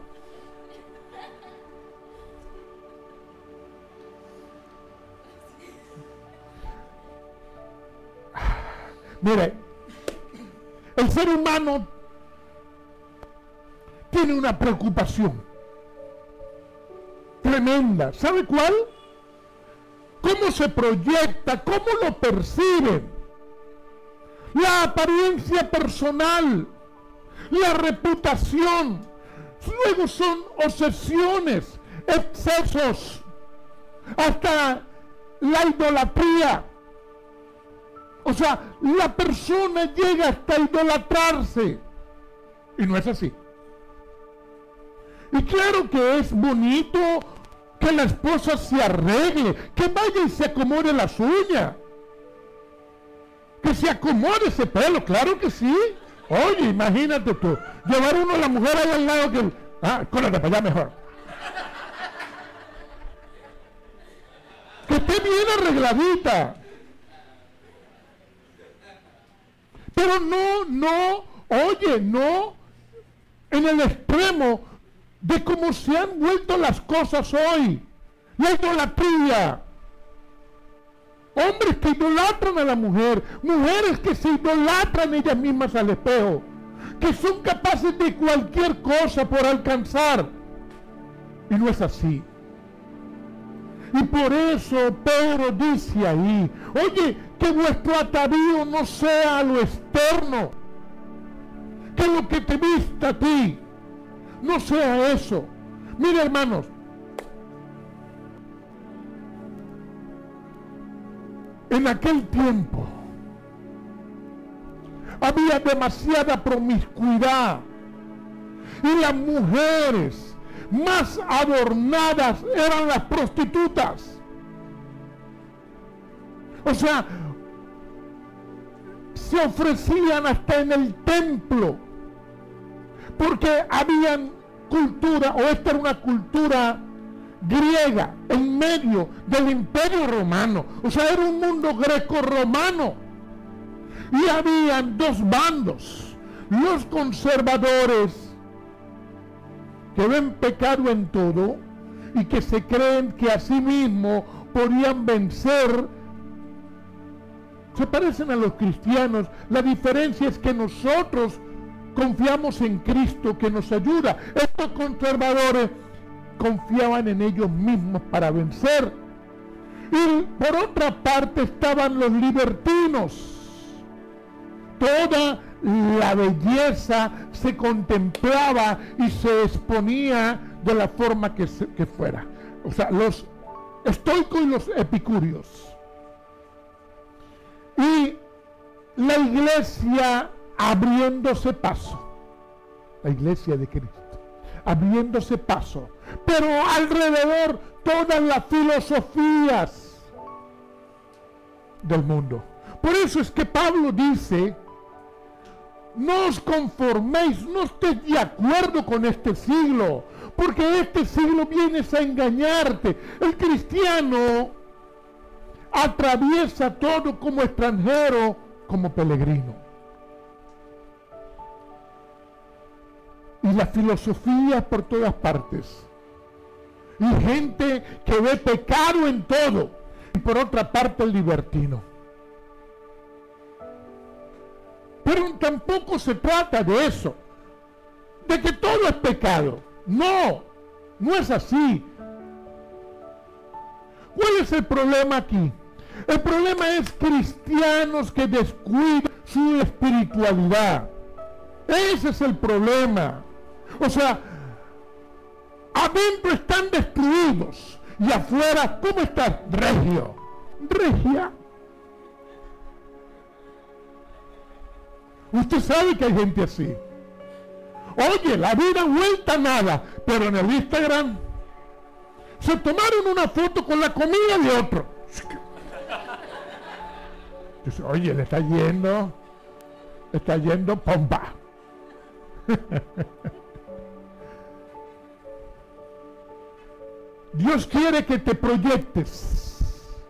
Mire, el ser humano tiene una preocupación tremenda. ¿Sabe cuál? ¿Cómo se proyecta? ¿Cómo lo perciben? La apariencia personal, la reputación. Luego son obsesiones, excesos, hasta la idolatría. O sea, la persona llega hasta idolatrarse. Y no es así. Y claro que es bonito que la esposa se arregle, que vaya y se acomode las uñas, que se acomode ese pelo, claro que sí. Oye, imagínate tú, llevar uno a la mujer ahí al lado que... córrete para allá mejor. Que esté bien arregladita. Pero no, en el extremo de cómo se han vuelto las cosas hoy. La idolatría. Hombres que idolatran a la mujer, mujeres que se idolatran ellas mismas al espejo, que son capaces de cualquier cosa por alcanzar. Y no es así. Y por eso Pedro dice ahí, oye, que vuestro atavío no sea lo externo, que lo que te vista a ti no sea eso. Mira, hermanos, en aquel tiempo había demasiada promiscuidad y las mujeres más adornadas eran las prostitutas. O sea, se ofrecían hasta en el templo, porque habían cultura, o esta era una cultura griega en medio del Imperio Romano. O sea, era un mundo greco-romano. Y habían dos bandos: los conservadores, que ven pecado en todo y que se creen que a sí mismos podían vencer. Se parecen a los cristianos. La diferencia es que nosotros confiamos en Cristo, que nos ayuda. Estos conservadores confiaban en ellos mismos para vencer. Y por otra parte estaban los libertinos. Toda la belleza se contemplaba y se exponía de la forma que fuera. O sea, los estoicos y los epicúreos. Y la iglesia abriéndose paso, la iglesia de Cristo abriéndose paso, pero alrededor todas las filosofías del mundo. Por eso es que Pablo dice: no os conforméis, no estéis de acuerdo con este siglo, porque este siglo viene a engañarte. El cristiano atraviesa todo como extranjero, como peregrino. Y la filosofía por todas partes. Y gente que ve pecado en todo. Y por otra parte el libertino. Pero tampoco se trata de eso, de que todo es pecado. No, no es así. ¿Cuál es el problema aquí? El problema es cristianos que descuidan su espiritualidad. Ese es el problema. O sea, adentro están destruidos y afuera, ¿cómo estás? Regio, regia. Usted sabe que hay gente así. Oye, la vida vuelta a nada, pero en el Instagram se tomaron una foto con la comida de otro. Dice, oye, le está yendo está yendo pompa. Dios quiere que te proyectes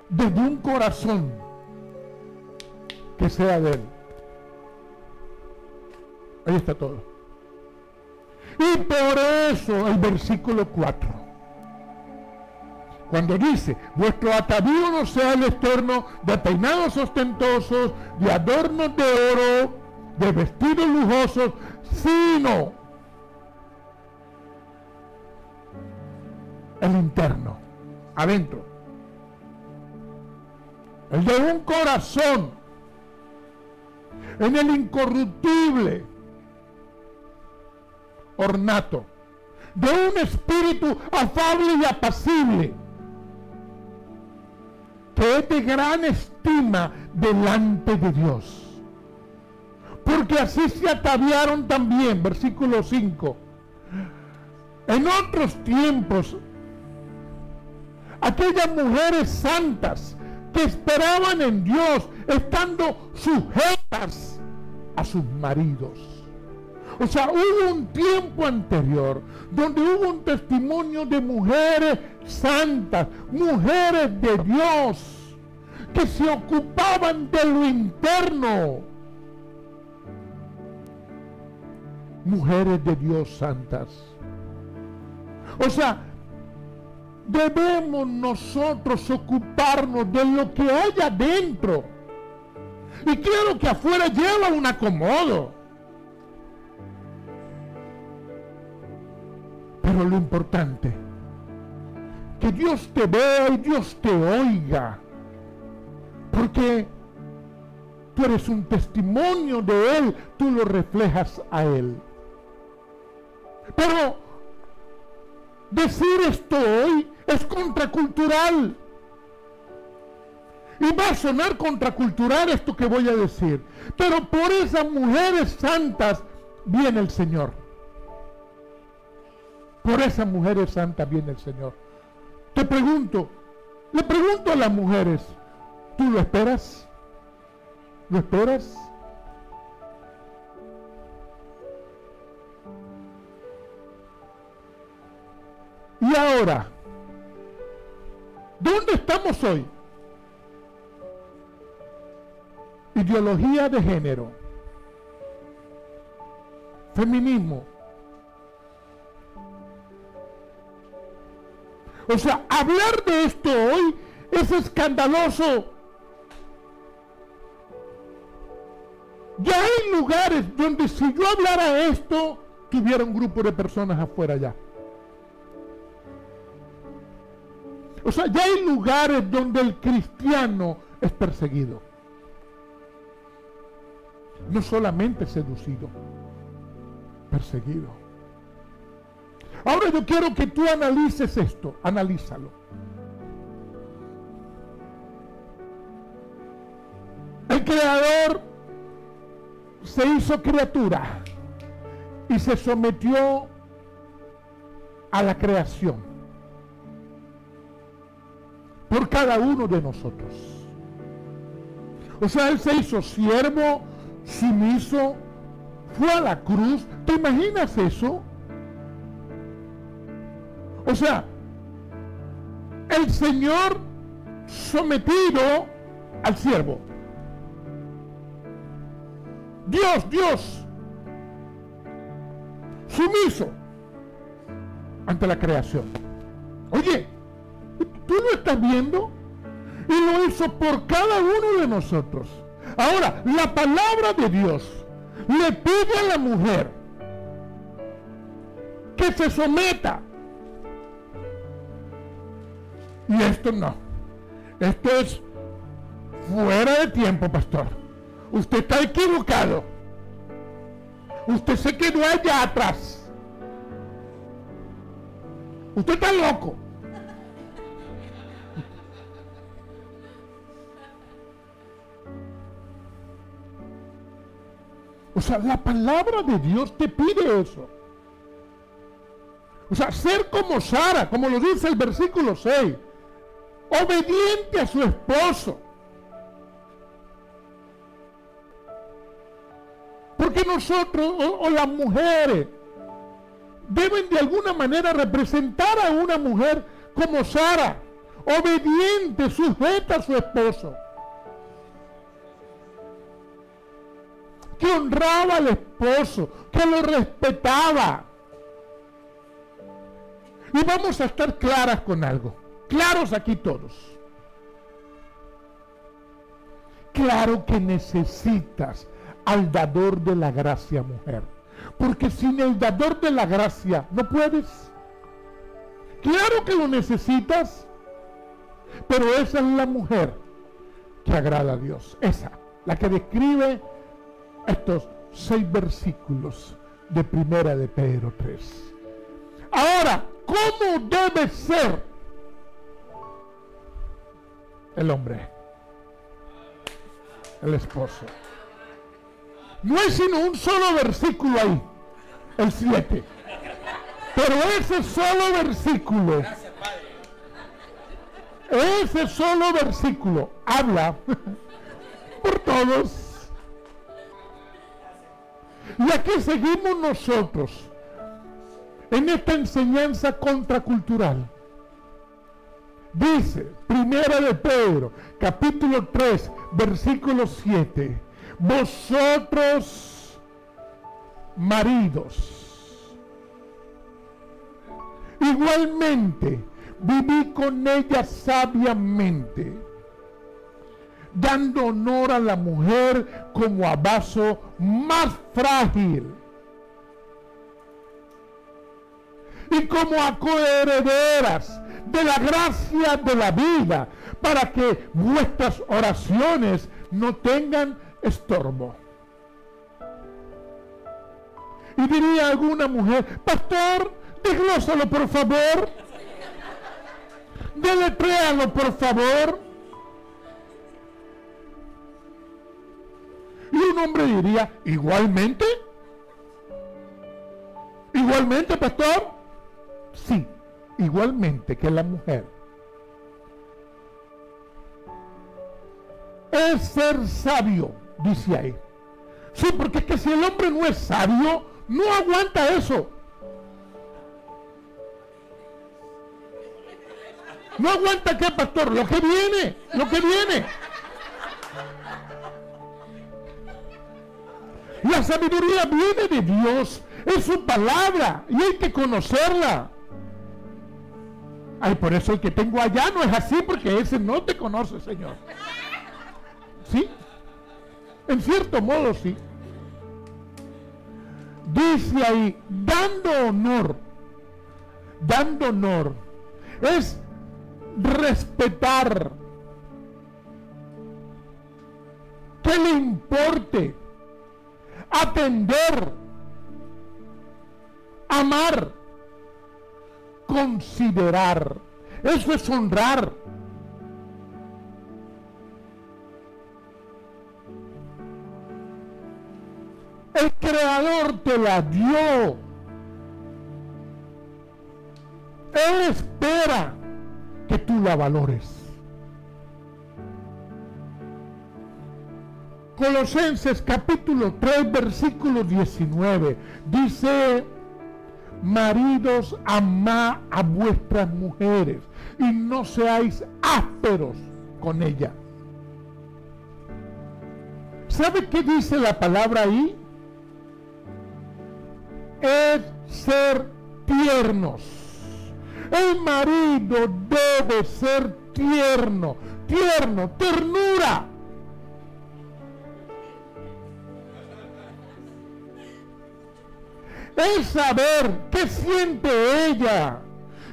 desde un corazón que sea de Él. Ahí está todo. Y por eso el versículo 4, cuando dice, vuestro atavío no sea el externo de peinados ostentosos, de adornos de oro, de vestidos lujosos, sino el interno, adentro, el de un corazón en el incorruptible ornato, de un espíritu afable y apacible, que es de gran estima delante de Dios. Porque así se ataviaron también, versículo 5, en otros tiempos, aquellas mujeres santas que esperaban en Dios, estando sujetas a sus maridos. O sea, hubo un tiempo anterior donde hubo un testimonio de mujeres santas, mujeres de Dios, que se ocupaban de lo interno. Mujeres de Dios santas. O sea, debemos nosotros ocuparnos de lo que hay adentro. Y claro que afuera lleva un acomodo. Pero lo importante, que Dios te vea y Dios te oiga. Porque tú eres un testimonio de Él, tú lo reflejas a Él. Pero decir esto hoy es contracultural. Y va a sonar contracultural esto que voy a decir. Pero por esas mujeres santas viene el Señor. Por esas mujeres santas viene el Señor. Te pregunto, le pregunto a las mujeres, ¿tú lo esperas? ¿Lo esperas? Y ahora, ¿dónde estamos hoy? Ideología de género, feminismo. O sea, hablar de esto hoy es escandaloso. Ya hay lugares donde si yo hablara esto, tuviera un grupo de personas afuera ya. O sea, ya hay lugares donde el cristiano es perseguido. No solamente seducido, perseguido. Ahora yo quiero que tú analices esto, analízalo. El Creador se hizo criatura y se sometió a la creación por cada uno de nosotros. O sea, Él se hizo siervo, sumiso, fue a la cruz. ¿Te imaginas eso? O sea, el Señor sometido al siervo. Dios, sumiso ante la creación. Oye, ¿tú lo estás viendo? Y lo hizo por cada uno de nosotros. Ahora, la palabra de Dios le pide a la mujer que se someta. Y esto no. Esto es fuera de tiempo, pastor. Usted está equivocado. Usted se quedó allá atrás. Usted está loco. O sea, la palabra de Dios te pide eso. O sea, ser como Sara, como lo dice el versículo 6. Obediente a su esposo. Porque nosotros o las mujeres deben de alguna manera representar a una mujer como Sara, obediente, sujeta a su esposo, que honraba al esposo, que lo respetaba. Y vamos a estar claras con algo, claros aquí todos. Claro que necesitas al dador de la gracia, mujer, porque sin el dador de la gracia no puedes. Claro que lo necesitas, pero esa es la mujer que agrada a Dios, esa, la que describe estos 6 versículos de Primera de Pedro 3. Ahora, ¿cómo debe ser el hombre? El esposo. No hay sino un solo versículo ahí, el 7. Pero ese solo versículo, ese solo versículo habla por todos. Y aquí seguimos nosotros en esta enseñanza contracultural. Dice, Primera de Pedro, capítulo 3, versículo 7. Vosotros, maridos, igualmente, vivid con ella sabiamente, dando honor a la mujer como a vaso más frágil y como a coherederas de la gracia de la vida, para que vuestras oraciones no tengan estorbo. Y diría alguna mujer, pastor, desglósalo por favor, deletréalo por favor. Y un hombre diría, igualmente, pastor, sí, igualmente que la mujer. Es ser sabio, dice ahí. Sí, porque es que si el hombre no es sabio, no aguanta eso. No aguanta qué, pastor, lo que viene. La sabiduría viene de Dios, es su palabra y hay que conocerla. Ay, por eso el que tengo allá no es así, porque ese no te conoce, Señor. ¿Sí? En cierto modo, sí. Dice ahí, dando honor, es respetar, que le importe, atender, amar, considerar. Eso es honrar. El Creador te la dio. Él espera que tú la valores. Colosenses capítulo 3, versículo 19 dice: maridos, amad a vuestras mujeres y no seáis ásperos con ellas. ¿Sabe qué dice la palabra ahí? Es ser tiernos. El marido debe ser tierno, ternura. Es saber qué siente ella,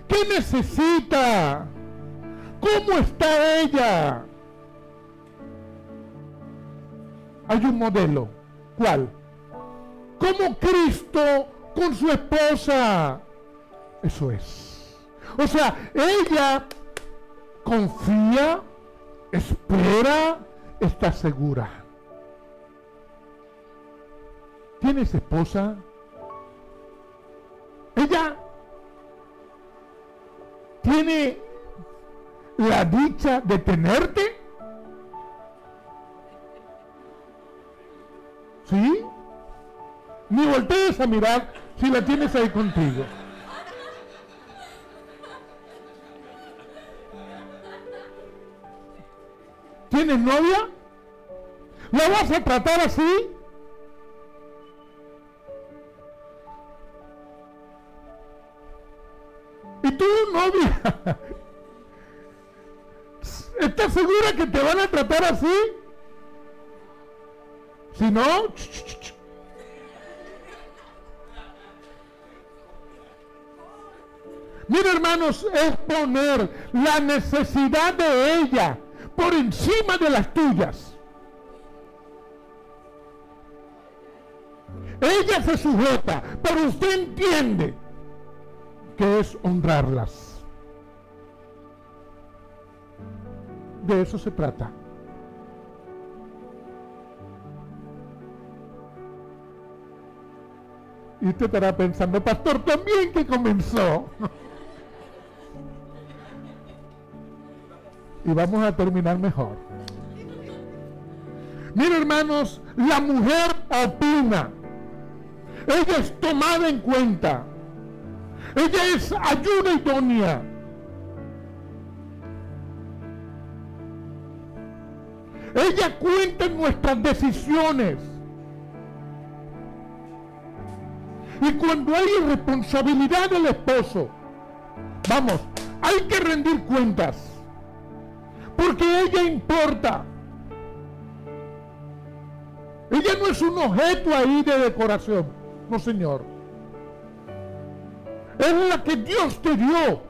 qué necesita, cómo está ella. Hay un modelo. ¿Cuál? Como Cristo con su esposa. Eso es. O sea, ella confía, espera, está segura. ¿Tienes esposa? Ella tiene la dicha de tenerte. ¿Sí? Ni voltees a mirar si la tienes ahí contigo. ¿Tienes novia? ¿La vas a tratar así? ¿Y tú, novia? ¿Estás segura que te van a tratar así? Si no, mira, hermanos, es poner la necesidad de ella por encima de las tuyas. Ella se sujeta, pero usted entiende que es honrarlas. De eso se trata. Y usted estará pensando, pastor, también que comenzó. Y vamos a terminar mejor. Mira, hermanos, la mujer opina. Ella es tomada en cuenta. Ella es ayuda idónea. Ella cuenta en nuestras decisiones. Y cuando hay irresponsabilidad del esposo, vamos, hay que rendir cuentas. Porque ella importa. Ella no es un objeto ahí de decoración. No, señor. Es la que Dios te dio.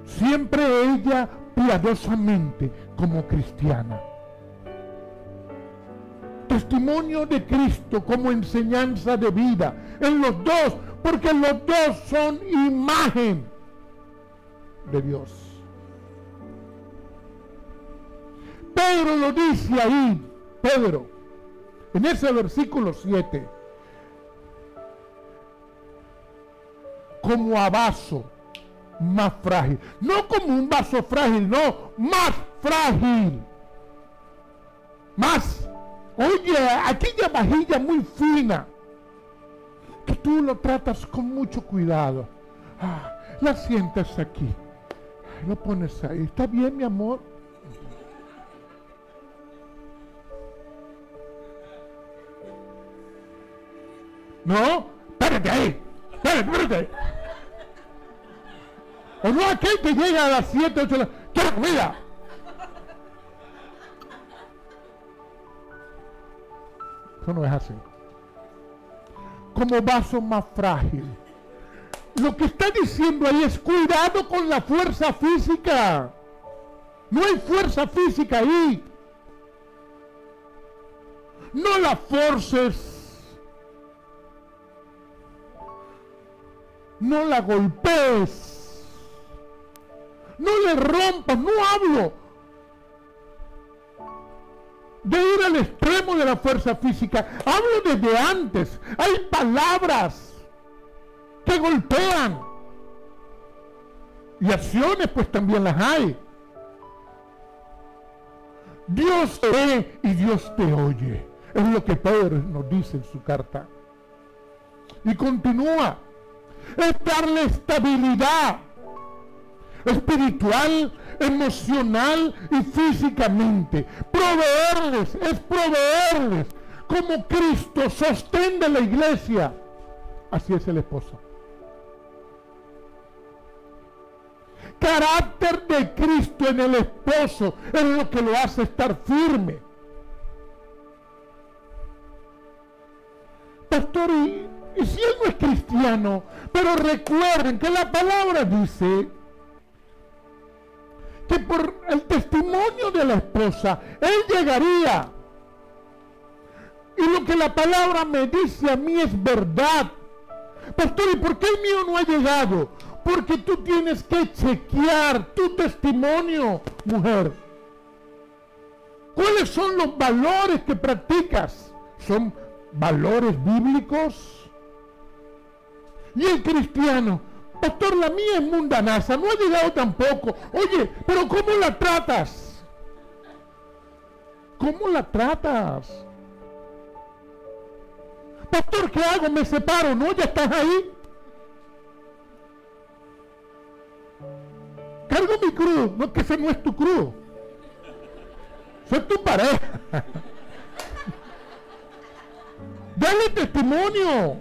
Siempre ella piadosamente como cristiana. Testimonio de Cristo como enseñanza de vida en los dos, porque los dos son imagen de Dios. Pedro lo dice ahí, Pedro, en ese versículo 7, como a vaso más frágil, no como un vaso frágil, no, más frágil, más, oye, aquella vajilla muy fina, que tú lo tratas con mucho cuidado, la sientas aquí, lo pones ahí, ¿está bien, mi amor? No, espérate ahí, espérate. O no aquel que llega a las 7, 8 de la... ¡Quiero comida! Eso no es así. Como vaso más frágil. Lo que está diciendo ahí es cuidado con la fuerza física. No hay fuerza física ahí. No la forces. No la golpees. No le rompas, no hablo de ir al extremo de la fuerza física. Hablo desde antes. Hay palabras que golpean. Y acciones pues también las hay. Dios te ve y Dios te oye. Es lo que Pedro nos dice en su carta. Y continúa. Es darle estabilidad espiritual, emocional y físicamente. Proveerles, es proveerles como Cristo sostén de la iglesia. Así es el esposo. Carácter de Cristo en el esposo es lo que lo hace estar firme. Pastor, y si él no es cristiano, pero recuerden que la palabra dice que por el testimonio de la esposa, él llegaría. Y lo que la palabra me dice a mí es verdad. Pastor, ¿y por qué el mío no ha llegado? Porque tú tienes que chequear tu testimonio, mujer. ¿Cuáles son los valores que practicas? ¿Son valores bíblicos? Y el cristiano, pastor, la mía es mundanaza, no ha llegado tampoco. Oye, pero ¿cómo la tratas? ¿cómo la tratas? Pastor, ¿qué hago? ¿Me separo? No, ya estás ahí. Cargo mi cruz. No, que ese no es tu cruz. Soy tu pareja. Dale testimonio.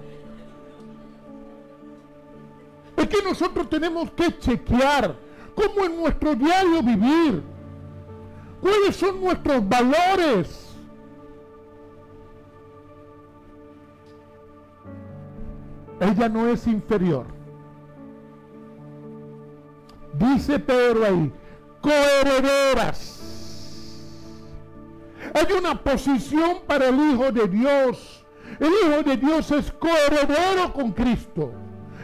Es que nosotros tenemos que chequear cómo es nuestro diario vivir. ¿Cuáles son nuestros valores? Ella no es inferior. Dice Pedro ahí, coherederas. Hay una posición para el Hijo de Dios. El Hijo de Dios es coheredero con Cristo.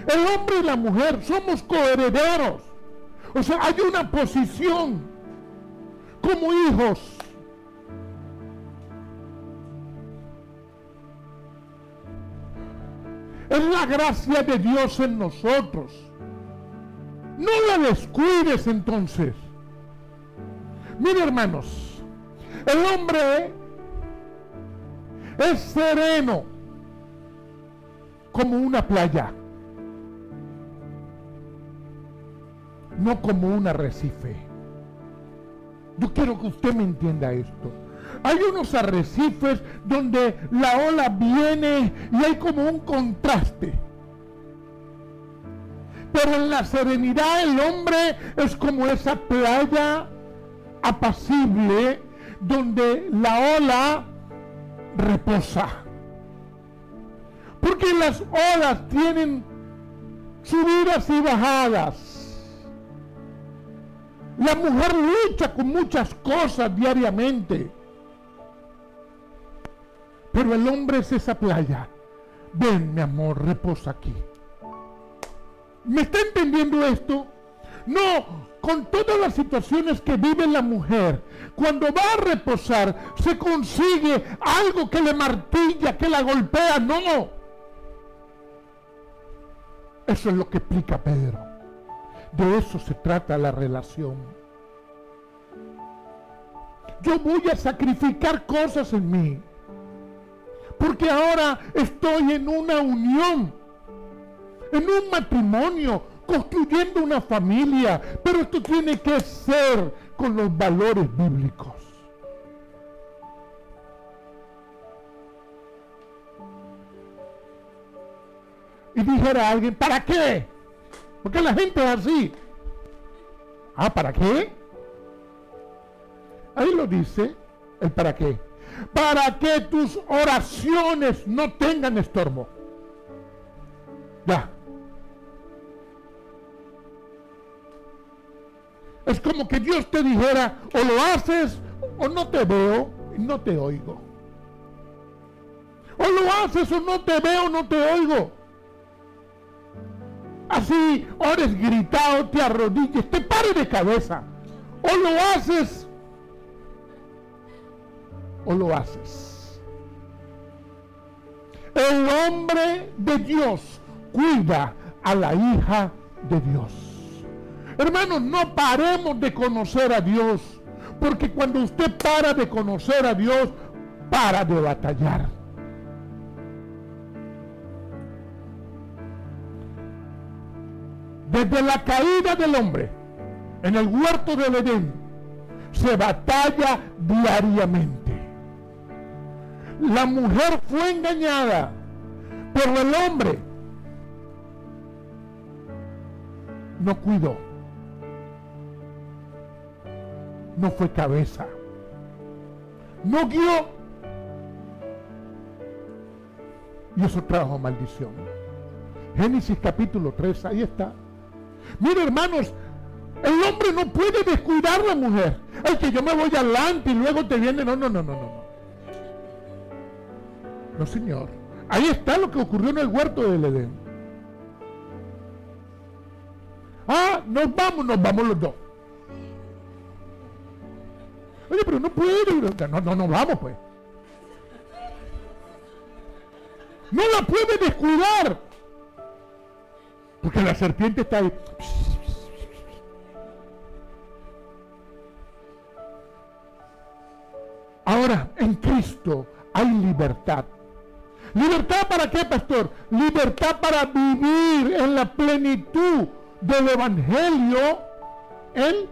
El hombre y la mujer somos coherederos. O sea, hay una posición como hijos. Es la gracia de Dios en nosotros. No la descuides entonces. Mira, hermanos, el hombre es sereno como una playa, no como un arrecife. Yo quiero que usted me entienda esto. Hay unos arrecifes donde la ola viene y hay como un contraste. Pero en la serenidad el hombre es como esa playa apacible donde la ola reposa. Porque las olas tienen subidas y bajadas. La mujer lucha con muchas cosas diariamente. Pero el hombre es esa playa. Ven, mi amor, reposa aquí. ¿Me está entendiendo esto? No, con todas las situaciones que vive la mujer, cuando va a reposar, se consigue algo que le martilla, que la golpea. No. Eso es lo que explica Pedro. De eso se trata la relación. Yo voy a sacrificar cosas en mí, porque ahora estoy en una unión, en un matrimonio, construyendo una familia, pero esto tiene que ser con los valores bíblicos. Y dijera alguien, ¿para qué? Porque la gente es así. Ah, ¿para qué? Ahí lo dice, el para qué. Para que tus oraciones no tengan estorbo. Ya. Es como que Dios te dijera, o lo haces o no te veo y no te oigo. O lo haces o no te veo, no te oigo. Así, ores gritado, te arrodilles, te pares de cabeza. O lo haces o lo haces. El hombre de Dios cuida a la hija de Dios. Hermanos, no paremos de conocer a Dios, porque cuando usted para de conocer a Dios, para de batallar. Desde la caída del hombre en el huerto del Edén, se batalla diariamente. La mujer fue engañada, pero el hombre no cuidó. No fue cabeza. No guió. Y eso trajo maldición. Génesis capítulo 3, ahí está. Mira, hermanos, el hombre no puede descuidar a la mujer. Ay, que yo me voy adelante y luego te viene. No. No, señor. Ahí está lo que ocurrió en el huerto del Edén. Ah, nos vamos los dos. Oye, pero no puede. No vamos pues. No la puede descuidar. Porque la serpiente está ahí. Ahora, en Cristo hay libertad. ¿Libertad para qué, pastor? Libertad para vivir en la plenitud del Evangelio, Él,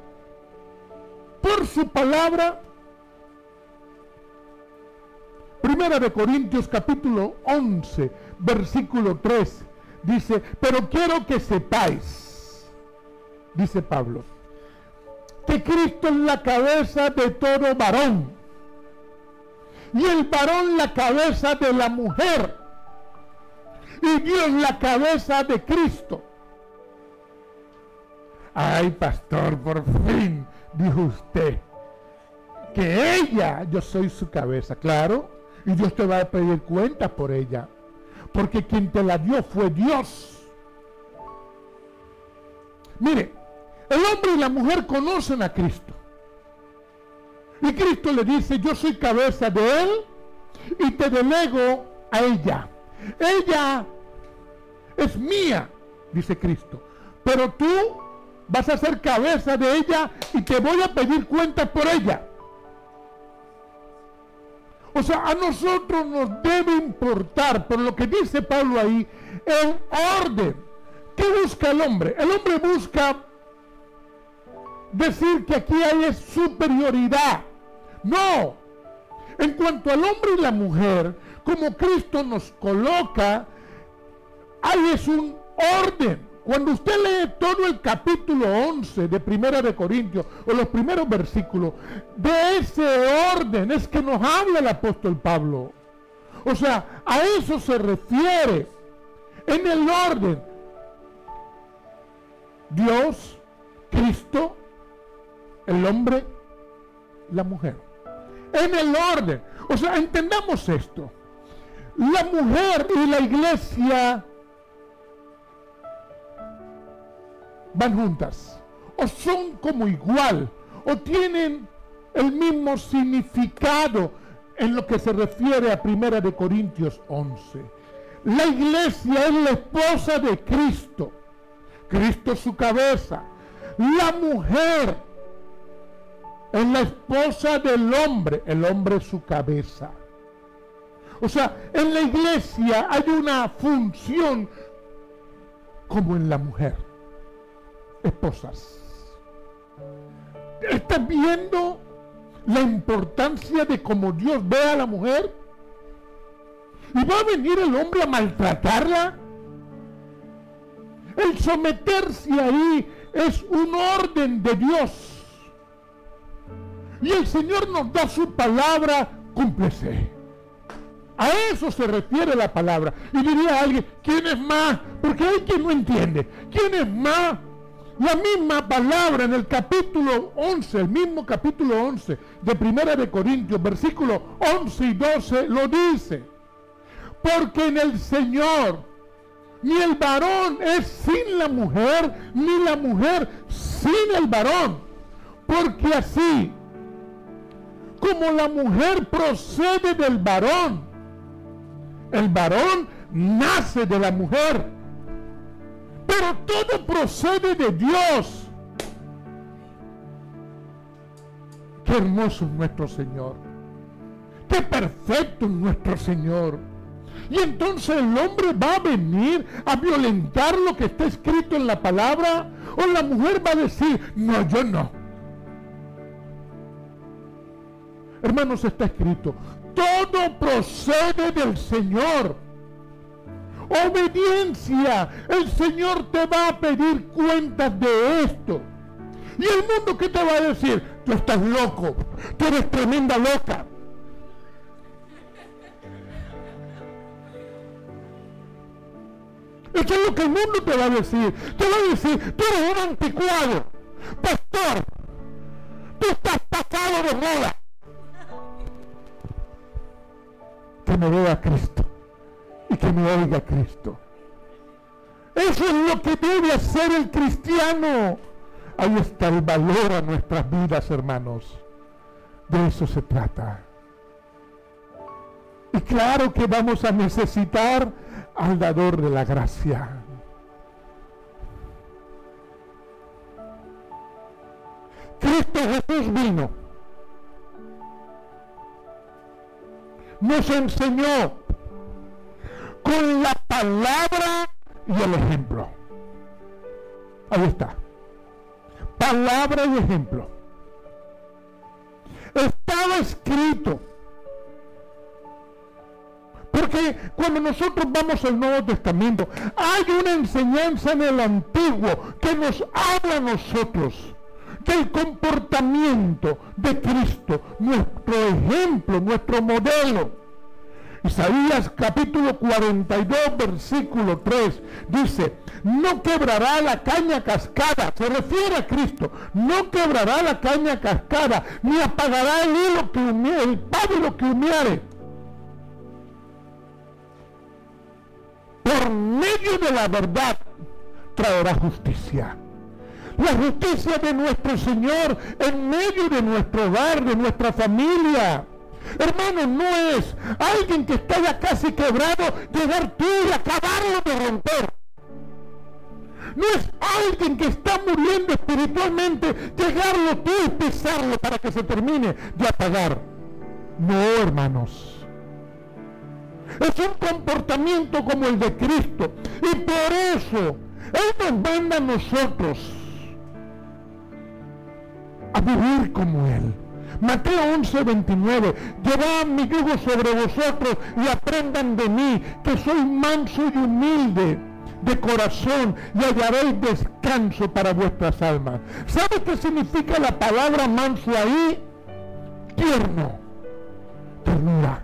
por su palabra. Primera de Corintios capítulo 11, versículo 3, dice, pero quiero que sepáis, dice Pablo, que Cristo es la cabeza de todo varón, y el varón la cabeza de la mujer, y Dios la cabeza de Cristo. Ay, pastor, por fin, dijo usted, que ella, yo soy su cabeza, claro, y Dios te va a pedir cuentas por ella, porque quien te la dio fue Dios. Mire, el hombre y la mujer conocen a Cristo. Y Cristo le dice, yo soy cabeza de él y te delego a ella. Ella es mía, dice Cristo. Pero tú vas a ser cabeza de ella y te voy a pedir cuentas por ella. O sea, a nosotros nos debe importar, por lo que dice Pablo ahí, el orden. ¿Qué busca el hombre? El hombre busca decir que aquí hay superioridad. No. En cuanto al hombre y la mujer, como Cristo nos coloca, ahí es un orden. Cuando usted lee todo el capítulo 11 de Primera de Corintios, o los primeros versículos, de ese orden es que nos habla el apóstol Pablo. O sea, a eso se refiere. En el orden. Dios, Cristo, el hombre, la mujer. En el orden. O sea, entendamos esto. La mujer y la iglesia van juntas, o son como igual, o tienen el mismo significado en lo que se refiere a Primera de Corintios 11. La iglesia es la esposa de Cristo. Cristo es su cabeza. La mujer es la esposa del hombre. El hombre es su cabeza. O sea, en la iglesia hay una función como en la mujer. Esposas. ¿Estás viendo la importancia de cómo Dios ve a la mujer? ¿Y va a venir el hombre a maltratarla? El someterse ahí es un orden de Dios. Y el Señor nos da su palabra, cúmplese. A eso se refiere la palabra. Y diría alguien, ¿quién es más? Porque hay quien no entiende. ¿Quién es más? La misma palabra en el capítulo 11, el mismo capítulo 11 de Primera de Corintios, versículos 11 y 12, lo dice. Porque en el Señor ni el varón es sin la mujer, ni la mujer sin el varón. Porque así como la mujer procede del varón, el varón nace de la mujer. Pero todo procede de Dios. Qué hermoso es nuestro Señor. Qué perfecto es nuestro Señor. Y entonces el hombre va a venir a violentar lo que está escrito en la palabra, o la mujer va a decir, no, yo no. Hermanos, está escrito, todo procede del Señor. Obediencia. El Señor te va a pedir cuentas de esto. ¿Y el mundo qué te va a decir? Tú estás loco, tú eres tremenda loca. Eso es lo que el mundo te va a decir. Te va a decir, tú eres un anticuado. Pastor, tú estás pasado de moda. Que me vea Cristo y que me oiga Cristo. Eso es lo que debe hacer el cristiano. Ahí está el valor a nuestras vidas, hermanos. De eso se trata. Y claro que vamos a necesitar al dador de la gracia. Cristo Jesús vino nos enseñó con la palabra y el ejemplo. Ahí está. Palabra y ejemplo. Estaba escrito. Porque cuando nosotros vamos al Nuevo Testamento, hay una enseñanza en el Antiguo que nos habla a nosotros del comportamiento de Cristo, nuestro ejemplo, nuestro modelo. Isaías capítulo 42, versículo 3, dice, no quebrará la caña cascada, se refiere a Cristo, no quebrará la caña cascada, ni apagará el hilo que humeare, el pábilo que humeare. Por medio de la verdad traerá justicia. La justicia de nuestro Señor en medio de nuestro hogar, de nuestra familia. Hermano, no es alguien que está ya casi quebrado, llegar tú y acabarlo de romper. No es alguien que está muriendo espiritualmente, llegarlo tú y pisarlo para que se termine de apagar. No, hermanos. Es un comportamiento como el de Cristo. Y por eso Él nos manda a nosotros a vivir como Él. Mateo 11:29, llevad mi yugo sobre vosotros y aprendan de mí, que soy manso y humilde de corazón, y hallaréis descanso para vuestras almas. ¿Sabe qué significa la palabra manso ahí? Tierno, ternura,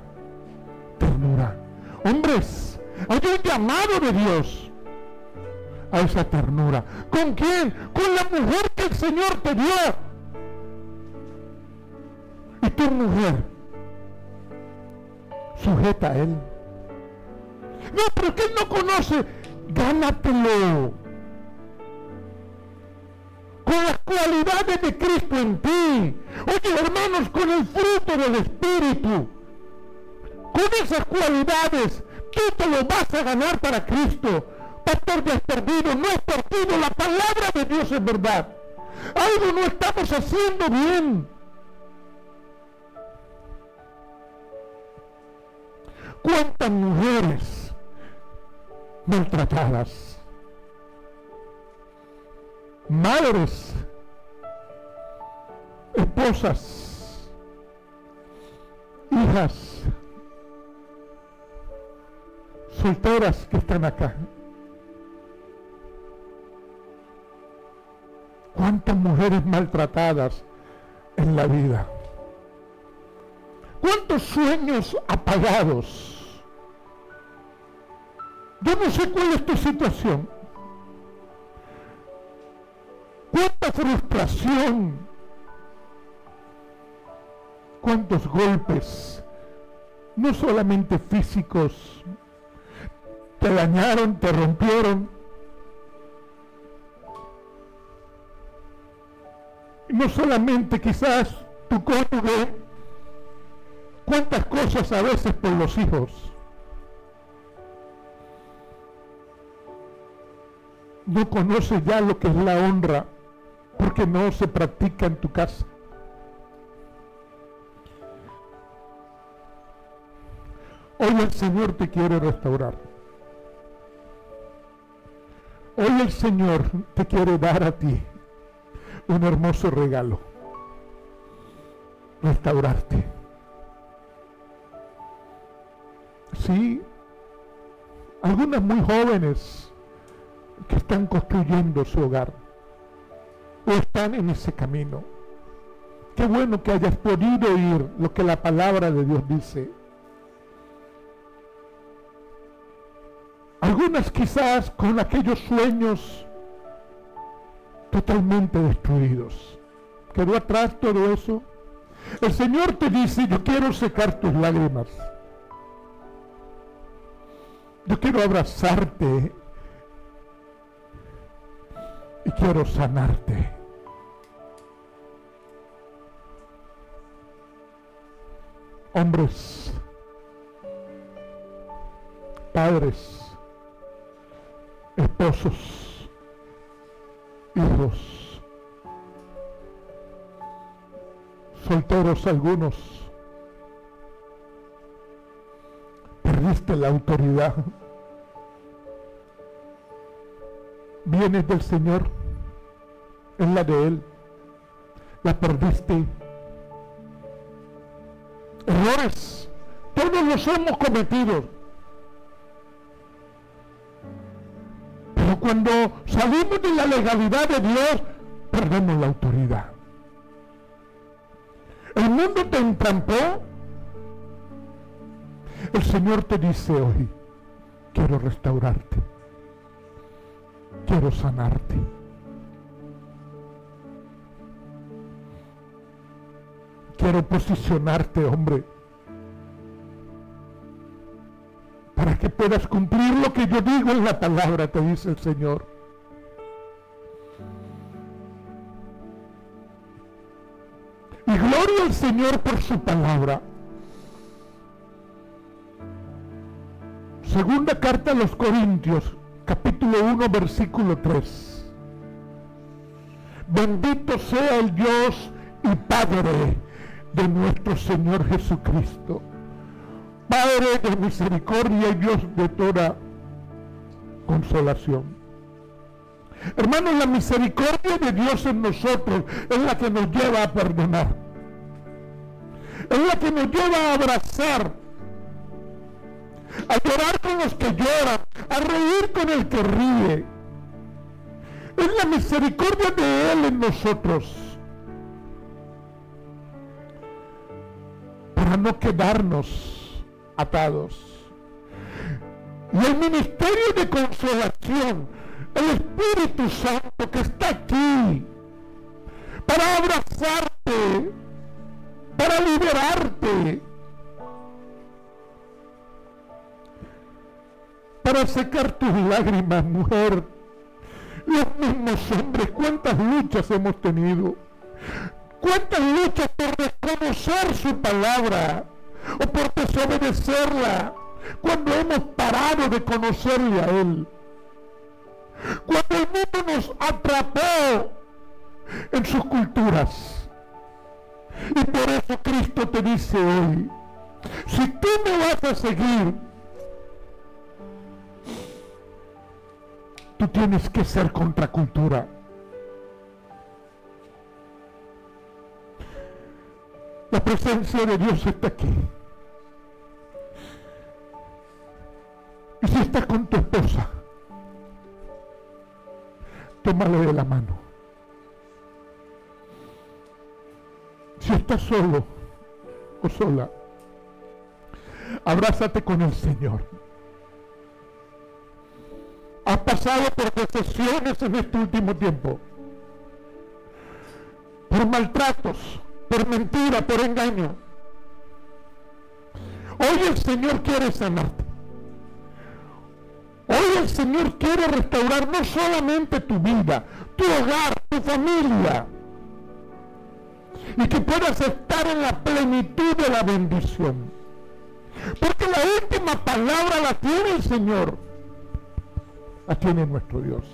ternura. Hombres, hay un llamado de Dios a esa ternura. ¿Con quién? Con la mujer que el Señor te dio. Y tu mujer, sujeta a Él. No, pero que Él no conoce, gánatelo. Con las cualidades de Cristo en ti. Oye, hermanos, con el fruto del Espíritu. Con esas cualidades, tú te lo vas a ganar para Cristo. Pastor desperdido, no es perdido, la palabra de Dios es verdad. Algo no estamos haciendo bien. ¿Cuántas mujeres maltratadas? Madres, esposas, hijas, solteras que están acá. ¿Cuántas mujeres maltratadas en la vida? ¿Cuántos sueños apagados? Yo no sé cuál es tu situación. ¿Cuánta frustración? ¿Cuántos golpes? No solamente físicos. Te dañaron, te rompieron. No solamente quizás tu cónyuge. ¿Cuántas cosas a veces por los hijos? No conoces ya lo que es la honra porque no se practica en tu casa. Hoy el Señor te quiere restaurar. Hoy el Señor te quiere dar a ti un hermoso regalo. Restaurarte. Sí, algunas muy jóvenes que están construyendo su hogar o están en ese camino. Qué bueno que hayas podido oír lo que la palabra de Dios dice. Algunas quizás con aquellos sueños totalmente destruidos. ¿Quedó atrás todo eso? El Señor te dice, yo quiero secar tus lágrimas. Yo quiero abrazarte y quiero sanarte. Hombres, padres, esposos, hijos, solteros algunos, perdiste la autoridad. Vienes del Señor, es la de Él. La perdiste. Errores, todos los hemos cometido. Pero cuando salimos de la legalidad de Dios, perdemos la autoridad. El mundo te entrampó. El Señor te dice hoy, quiero restaurarte, quiero sanarte. Quiero posicionarte, hombre, para que puedas cumplir lo que yo digo en la palabra, te dice el Señor. Y gloria al Señor por su palabra. Segunda carta a los Corintios, capítulo 1, versículo 3. Bendito sea el Dios y Padre de nuestro Señor Jesucristo, Padre de misericordia y Dios de toda consolación. Hermanos, la misericordia de Dios en nosotros es la que nos lleva a perdonar, es la que nos lleva a abrazar, a llorar con los que lloran, a reír con el que ríe. Es la misericordia de Él en nosotros, para no quedarnos atados. Y el ministerio de consolación, el Espíritu Santo que está aquí para abrazarte, para liberarte, para secar tus lágrimas, mujer. Los mismos hombres, cuántas luchas hemos tenido, cuántas luchas por desconocer su palabra o por desobedecerla, cuando hemos parado de conocerle a Él, cuando el mundo nos atrapó en sus culturas. Y por eso Cristo te dice hoy, si tú me vas a seguir, tú tienes que ser contracultura. La presencia de Dios está aquí. Y si estás con tu esposa, tómale de la mano. Si estás solo o sola, abrázate con el Señor. Has pasado por decepciones en este último tiempo, por maltratos, por mentira, por engaño. Hoy el Señor quiere sanarte. Hoy el Señor quiere restaurar no solamente tu vida, tu hogar, tu familia, y que puedas estar en la plenitud de la bendición. Porque la última palabra la tiene el Señor, la tiene nuestro Dios.